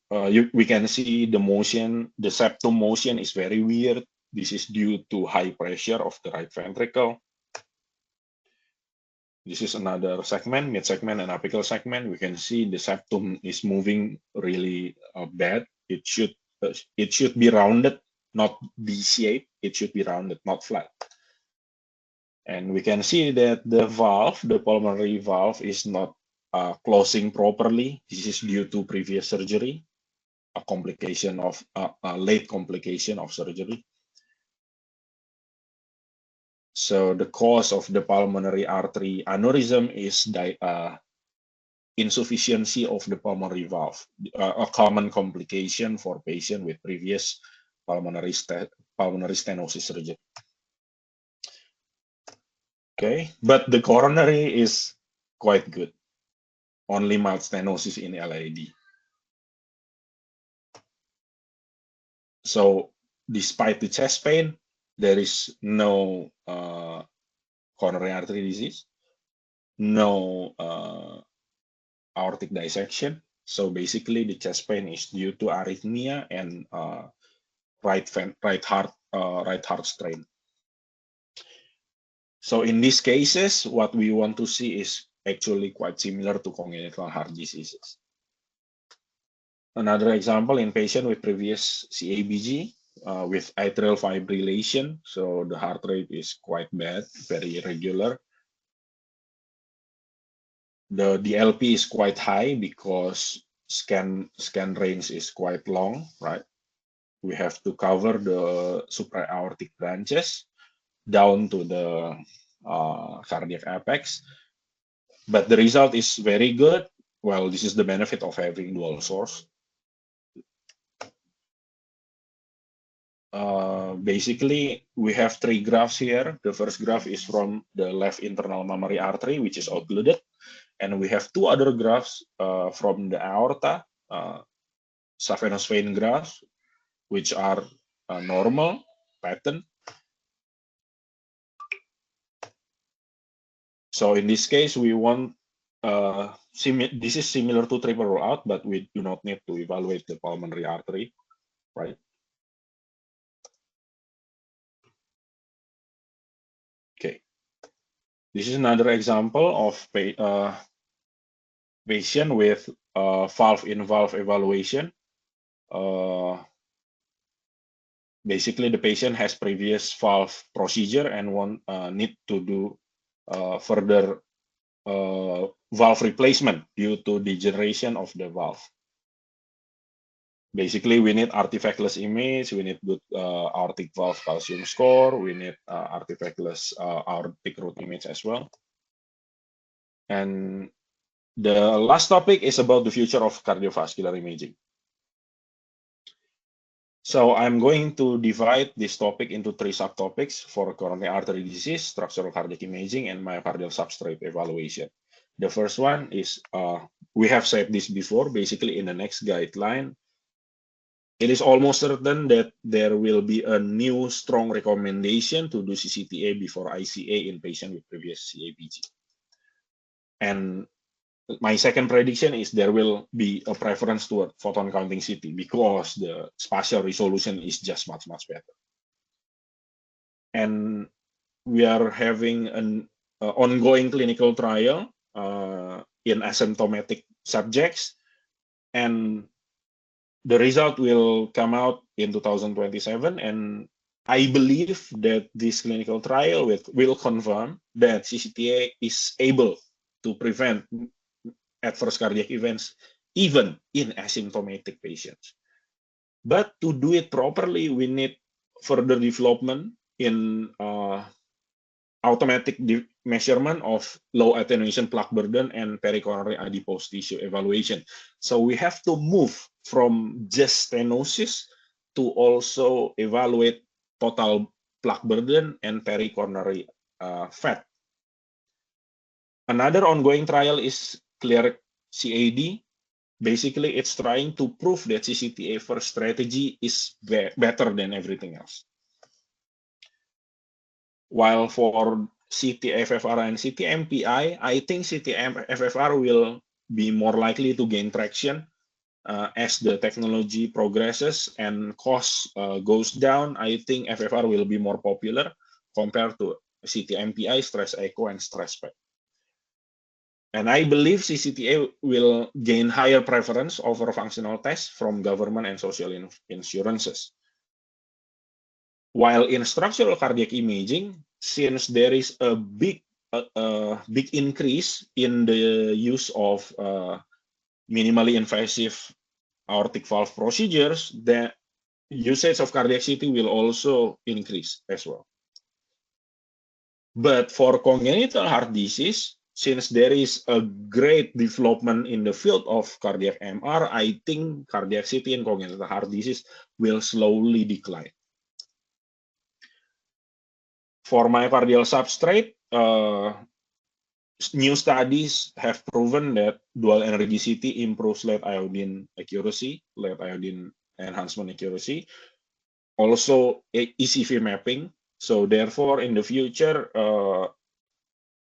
we can see the motion, the septum motion is very weird. This is due to high pressure of the right ventricle. This is another segment, mid segment and apical segment. We can see the septum is moving really bad. It should be rounded, not V-shaped. It should be rounded, not flat. And we can see that the valve, the pulmonary valve, is not closing properly. This is due to previous surgery, a complication of a late complication of surgery. So the cause of the pulmonary artery aneurysm is insufficiency of the pulmonary valve, a common complication for patients with previous pulmonary stenosis surgery. Okay, but the coronary is quite good. Only mild stenosis in LAD. So despite the chest pain, there is no coronary artery disease, no aortic dissection. So basically, the chest pain is due to arrhythmia and right heart strain. So in these cases, what we want to see is actually quite similar to congenital heart diseases. Another example in patient with previous CABG with atrial fibrillation. So the heart rate is quite bad, very irregular. The DLP is quite high because scan range is quite long, right? We have to cover the supraaortic branches down to the cardiac apex. But the result is very good. Well, this is the benefit of having dual source. Basically, we have 3 graphs here. The first graph is from the left internal mammary artery, which is occluded. And we have 2 other graphs from the aorta, saphenous vein graphs, which are normal pattern. So in this case, we want, this is similar to triple roll out, but we do not need to evaluate the pulmonary artery, right? This is another example of patient with valve-in-valve evaluation. Basically, the patient has previous valve procedure and need to do further valve replacement due to degeneration of the valve. Basically, we need artifactless image, we need good aortic valve calcium score, we need artifactless aortic root image as well. And the last topic is about the future of cardiovascular imaging. So I'm going to divide this topic into 3 subtopics for coronary artery disease, structural cardiac imaging, and myocardial substrate evaluation. The first one is, we have said this before, basically in the next guideline, it is almost certain that there will be a new strong recommendation to do CCTA before ICA in patients with previous CABG. And my second prediction is there will be a preference toward photon counting CT because the spatial resolution is just much better. And we are having an ongoing clinical trial in asymptomatic subjects, and the result will come out in 2027. And I believe that this clinical trial will confirm that CCTA is able to prevent adverse cardiac events even in asymptomatic patients. But to do it properly, we need further development in automatic measurement of low attenuation plaque burden and pericoronary adipose tissue evaluation. So we have to move from just stenosis to also evaluate total plaque burden and pericoronary fat. Another ongoing trial is CLEAR CAD. Basically, it's trying to prove that CCTA first strategy is better than everything else. While for CT-FFR and CT-MPI, I think CT-FFR will be more likely to gain traction as the technology progresses and cost goes down. I think FFR will be more popular compared to CT-MPI, stress echo, and stress PET. And I believe CCTA will gain higher preference over functional tests from government and social insurances. While in structural cardiac imaging, since there is a big increase in the use of minimally invasive aortic valve procedures, the usage of cardiac CT will also increase as well. But for congenital heart disease, since there is a great development in the field of cardiac MR, I think cardiac CT and congenital heart disease will slowly decline. For myocardial substrate, new studies have proven that dual energy CT improves lead iodine accuracy, lead iodine enhancement accuracy, also ECV mapping. So therefore, in the future,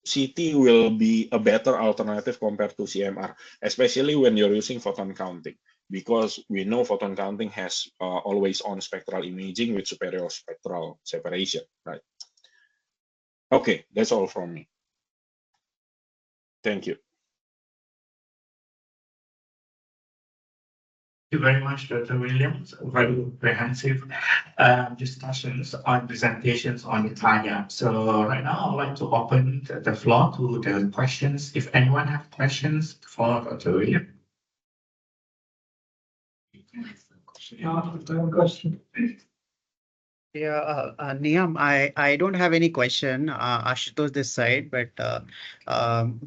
CT will be a better alternative compared to CMR, especially when you're using photon counting, because we know photon counting has always on spectral imaging with superior spectral separation, right? Okay, that's all from me. Thank you. Thank you very much, Dr. Williams. Very comprehensive discussions on presentations on the TAIA. So right now, I'd like to open the floor to the questions. If anyone have questions for Dr. Williams. Yeah, Niyam, I don't have any question, Ashutosh this side, but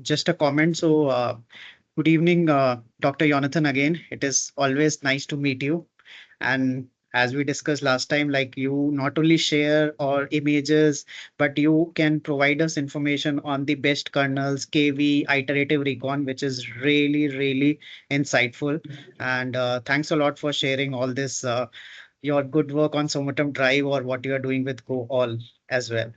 just a comment. So good evening, Dr. Jonathan again. It is always nice to meet you. And as we discussed last time, like you not only share our images, but you can provide us information on the best kernels, KV, iterative recon, which is really, really insightful. And thanks a lot for sharing all this, your good work on Somatum Drive or what you are doing with GoAll as well.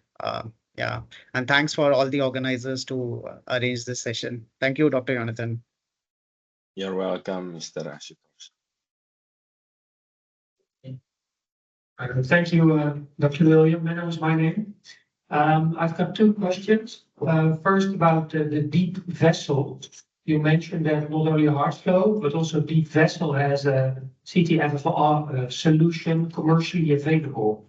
Yeah, and thanks for all the organizers to arrange this session. Thank you, Dr. Jonathan. You're welcome, Mr. Ashutosh. Thank you, Dr. William. That was my name. I've got two questions. First about the deep vessel. You mentioned that not only HeartFlow, but also deep vessel has a CT-FFR solution commercially available.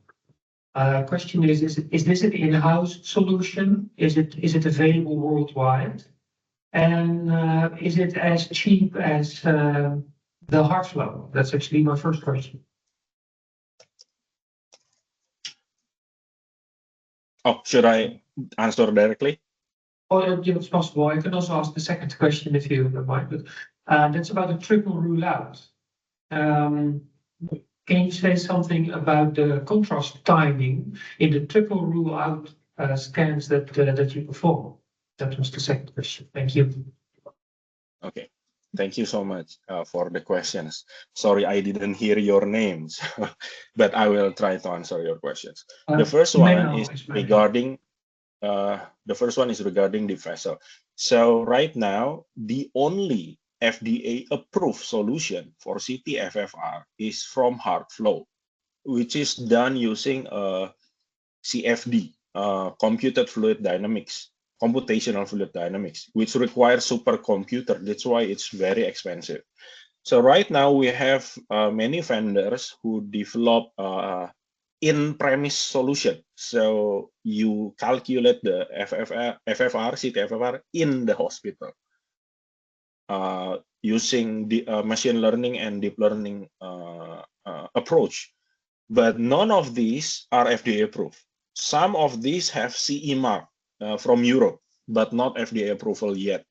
Question is this an in-house solution? Is it available worldwide? And is it as cheap as the HeartFlow? That's actually my first question. Oh, should I answer directly? Oh, yeah, it's possible. I can also ask the second question if you don't mind, but that's about the triple rule out. Can you say something about the contrast timing in the triple rule out scans that you perform? That was the second question. Thank you. Okay, thank you so much for the questions. Sorry, I didn't hear your names, but I will try to answer your questions. The first one is regarding the vessel. So right now, the only FDA approved solution for CT-FFR is from HeartFlow, which is done using CFD, computational fluid dynamics, which requires supercomputer. That's why it's very expensive. So right now we have many vendors who develop in-premise solution. So you calculate the FFR, CT-FFR in the hospital using the machine learning and deep learning approach. But none of these are FDA approved. Some of these have CE mark from Europe, but not FDA approval yet.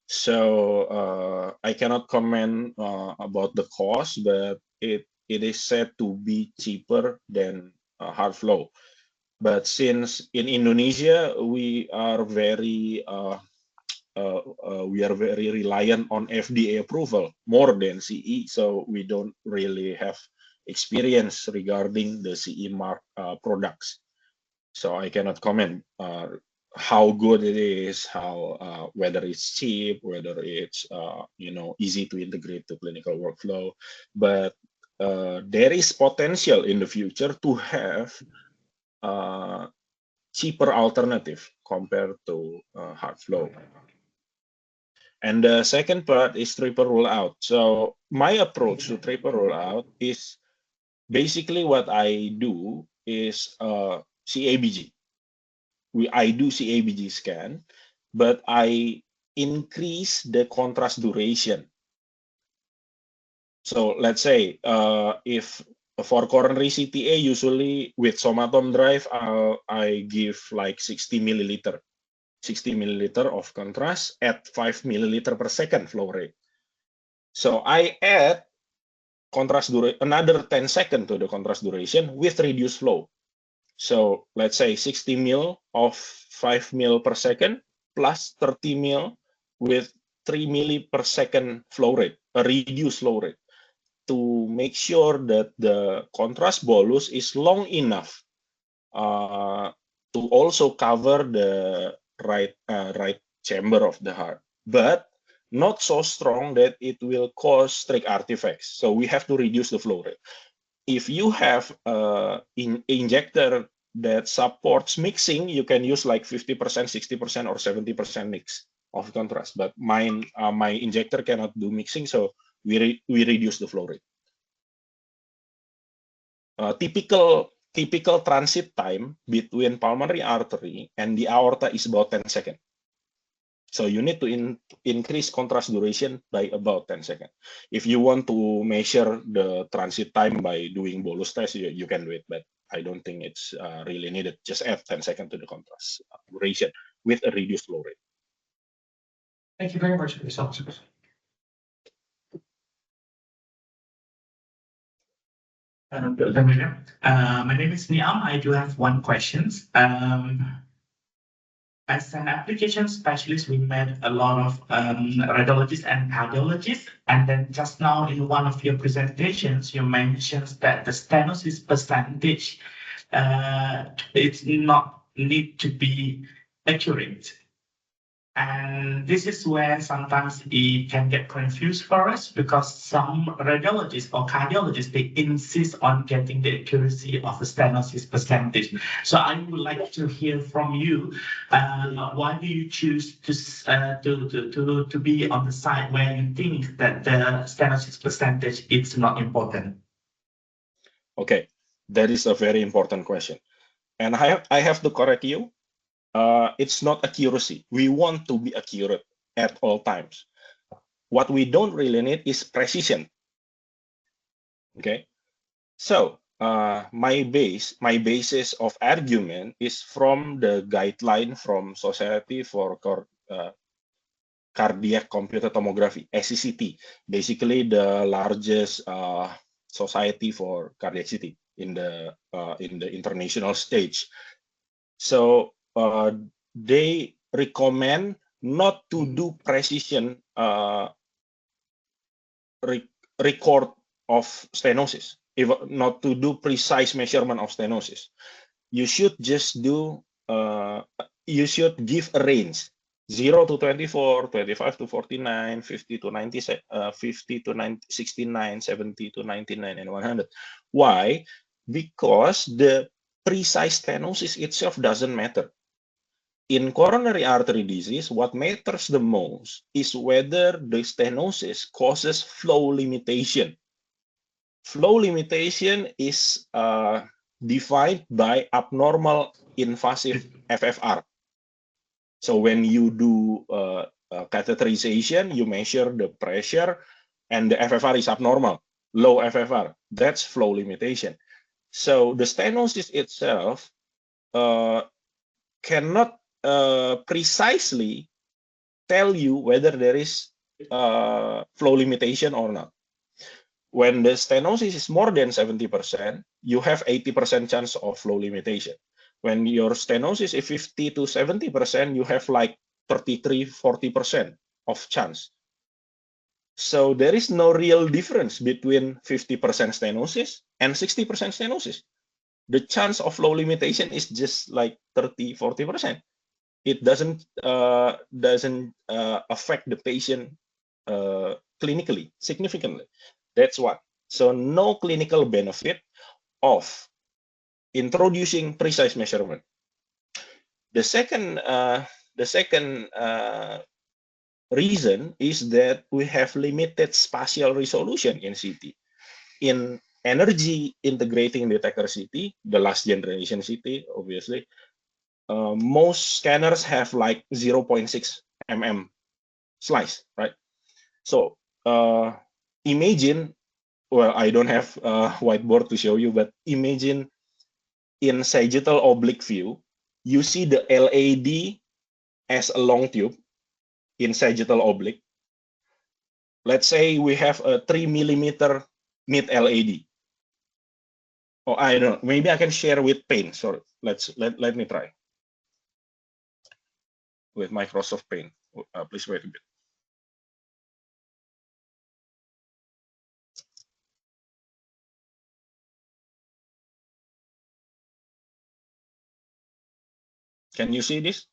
So I cannot comment about the cost, but it is said to be cheaper than HeartFlow. But since in Indonesia we are very reliant on FDA approval more than CE, so we don't really have experience regarding the CE mark products. So I cannot comment how good it is, how whether it's cheap, whether it's easy to integrate to clinical workflow. But there is potential in the future to have cheaper alternative compared to HeartFlow. And the second part is triple rule out. So my approach to triple rule out is basically what I do is CABG. I do CABG scan, but I increase the contrast duration. So let's say if for coronary CTA, usually with somatom drive, I give like 60 milliliter of contrast at 5 milliliter per second flow rate. So I add contrast duration, another 10 seconds to the contrast duration with reduced flow. So let's say 60 mil of 5 mil per second plus 30 mil with 3 milli per second flow rate, a reduced flow rate, to make sure that the contrast bolus is long enough to also cover the right chamber of the heart, but not so strong that it will cause streak artifacts. So we have to reduce the flow rate. If you have an injector that supports mixing, you can use like 50%, 60%, or 70% mix of contrast. But mine, my injector cannot do mixing, so we reduce the flow rate. Typical transit time between pulmonary artery and the aorta is about 10 seconds. So you need to increase contrast duration by about 10 seconds. If you want to measure the transit time by doing bolus test, you can do it, but I don't think it's really needed. Just add 10 seconds to the contrast duration with a reduced flow rate. Thank you very much for this answer. My name is Niam. I do have one question. As an application specialist, we met a lot of radiologists and cardiologists. And then just now in one of your presentations, you mentioned that the stenosis percentage, it's not need to be accurate. And this is where sometimes it can get confused for us because some radiologists or cardiologists, they insist on getting the accuracy of the stenosis percentage. So I would like to hear from you, why do you choose to be on the side where you think that the stenosis percentage is not important? Okay, that is a very important question. And I have to correct you. It's not accuracy. We want to be accurate at all times. What we don't really need is precision. Okay, so my basis of argument is from the guideline from Society for Cardiac Computed Tomography, SCCT, basically the largest society for cardiac CT in the international stage. So they recommend not to do precision record of stenosis, not to do precise measurement of stenosis. You should just do, you should give a range, 0 to 24, 25 to 49, 50 to 90, 50 to 90, 69, 70 to 99, and 100. Why? Because the precise stenosis itself doesn't matter. In coronary artery disease, what matters the most is whether the stenosis causes flow limitation. Flow limitation is defined by abnormal invasive FFR. So when you do catheterization, you measure the pressure and the FFR is abnormal, low FFR. That's flow limitation. So the stenosis itself cannot precisely tell you whether there is flow limitation or not. When the stenosis is more than 70%, you have 80% chance of flow limitation. When your stenosis is 50 to 70%, you have like 33, 40% of chance. So there is no real difference between 50% stenosis and 60% stenosis. The chance of flow limitation is just like 30, 40%. It doesn't affect the patient clinically significantly. That's what. So no clinical benefit of introducing precise measurement. The second reason is that we have limited spatial resolution in CT. In energy integrating detector CT, the last generation CT, obviously, most scanners have like 0.6 mm slice, right? So imagine, well, I don't have a whiteboard to show you, but imagine in sagittal oblique view, you see the LAD as a long tube in sagittal oblique. Let's say we have a 3 millimeter mid LAD. Oh, I don't know. Maybe I can share with Paint. Sorry, let me try with Microsoft Paint. Please wait a bit. Can you see this?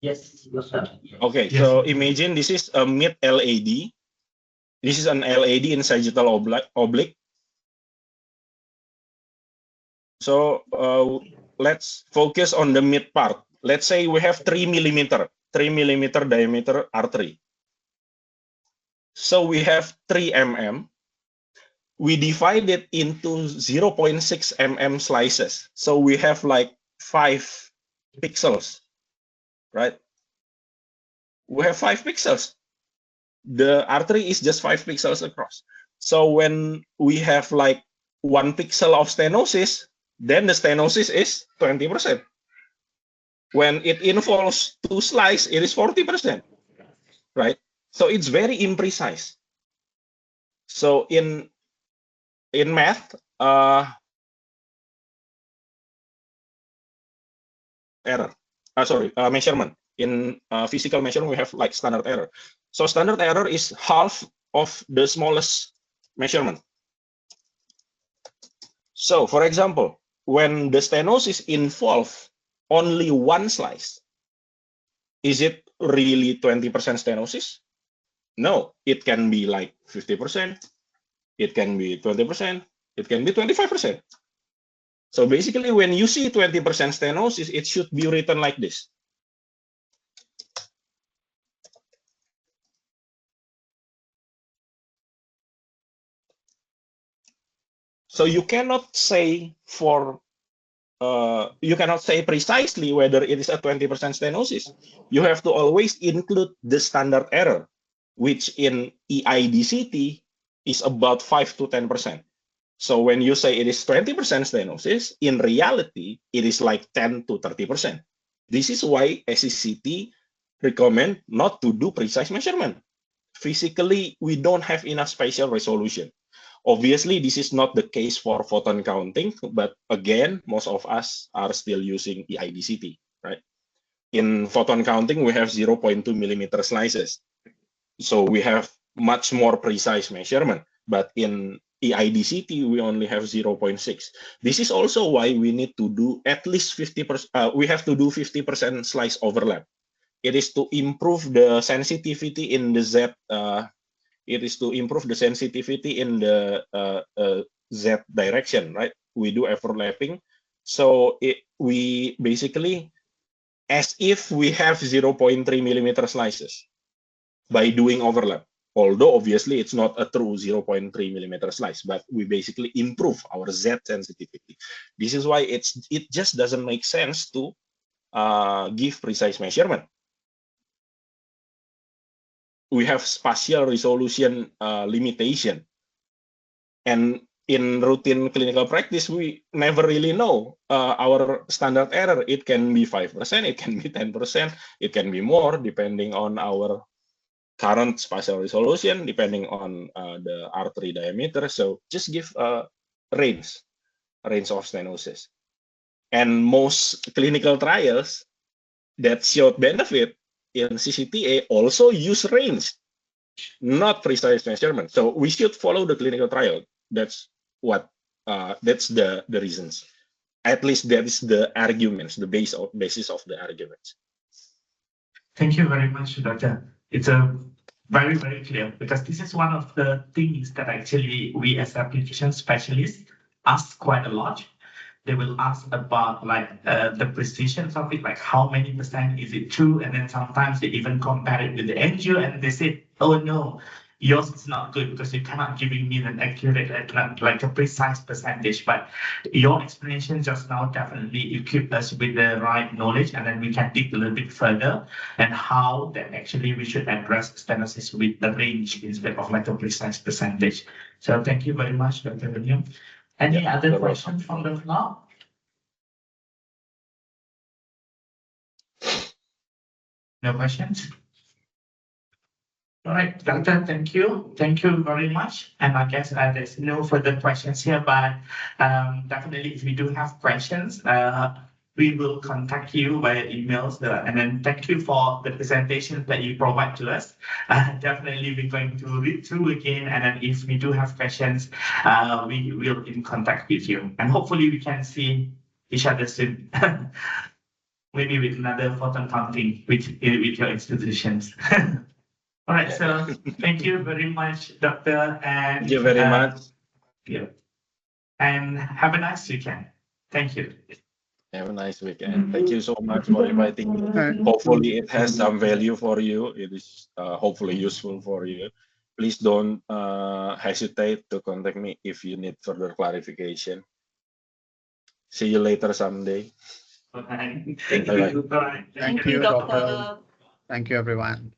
Yes. Okay, Yes. so imagine this is a mid LAD. This is an LAD in sagittal oblique. So let's focus on the mid part. Let's say we have 3 millimeter diameter artery. So we have 3 mm. We divide it into 0.6 mm slices. So we have like 5 pixels, right? We have 5 pixels. The artery is just 5 pixels across. So when we have like 1 pixel of stenosis, then the stenosis is 20%. When it involves 2 slices, it is 40%, right? So it's very imprecise. So in math, measurement. In physical measurement, we have like standard error. So standard error is half of the smallest measurement. So for example, when the stenosis involves only 1 slice, Is it really 20% stenosis? No, it can be like 50%, it can be 20%, it can be 25%. So basically, when you see 20% stenosis, it should be written like this. So you cannot say precisely whether it is a 20% stenosis. You have to always include the standard error, which in EIDCT is about 5 to 10%. So when you say it is 20% stenosis, in reality, it is like 10 to 30%. This is why SCCT recommend not to do precise measurement. Physically, we don't have enough spatial resolution. Obviously, this is not the case for photon counting, but again, most of us are still using EIDCT, right? In photon counting, we have 0.2 millimeter slices. So we have much more precise measurement, but in EIDCT, we only have 0.6. This is also why we need to do at least 50%, we have to do 50% slice overlap. It is to improve the sensitivity in the Z, it is to improve the sensitivity in the Z direction, right? We do overlapping. So we basically, as if we have 0.3 millimeter slices by doing overlap. Although obviously it's not a true 0.3 millimeter slice, but we basically improve our Z sensitivity. This is why it just doesn't make sense to give precise measurement. We have spatial resolution limitation. And in routine clinical practice, we never really know our standard error. It can be 5%, it can be 10%, it can be more depending on our current spatial resolution, depending on the artery diameter. So just give a range of stenosis. And most clinical trials that showed benefit in CCTA also use range, not precise measurement. So we should follow the clinical trial. That's what, that's the reasons. At least that is the arguments, the basis of the arguments. Thank you very much, Doctor. It's a very, very clear, because this is one of the things that actually we as application specialists ask quite a lot. They will ask about like the precision of it, like how many % is it true? And then sometimes they even compare it with the NGO and they say, oh no, yours is not good because you cannot giving me an accurate, like a precise percentage. But your explanation just now definitely equipped us with the right knowledge, and then we can dig a little bit further and how that actually we should address stenosis with the range instead of like a precise percentage. So thank you very much, Dr. William. Any other questions from the floor? No questions? All right, Doctor, thank you. Thank you very much. And I guess there's no further questions here, but definitely if we do have questions, we will contact you via emails. And then thank you for the presentation that you provide to us. Definitely we're going to read through again. And then if we do have questions, we will in contact with you. And hopefully we can see each other soon. Maybe with another photon counting with your institutions. All right, so thank you very much, Doctor. And thank you very much. Yeah. And have a nice weekend. Thank you. Have a nice weekend. Thank you so much for inviting me. Hopefully it has some value for you. It is hopefully useful for you. Please don't hesitate to contact me if you need further clarification. See you later someday. Bye. Thank Bye-bye. you. Bye. Thank you, Doctor. Thank you, everyone.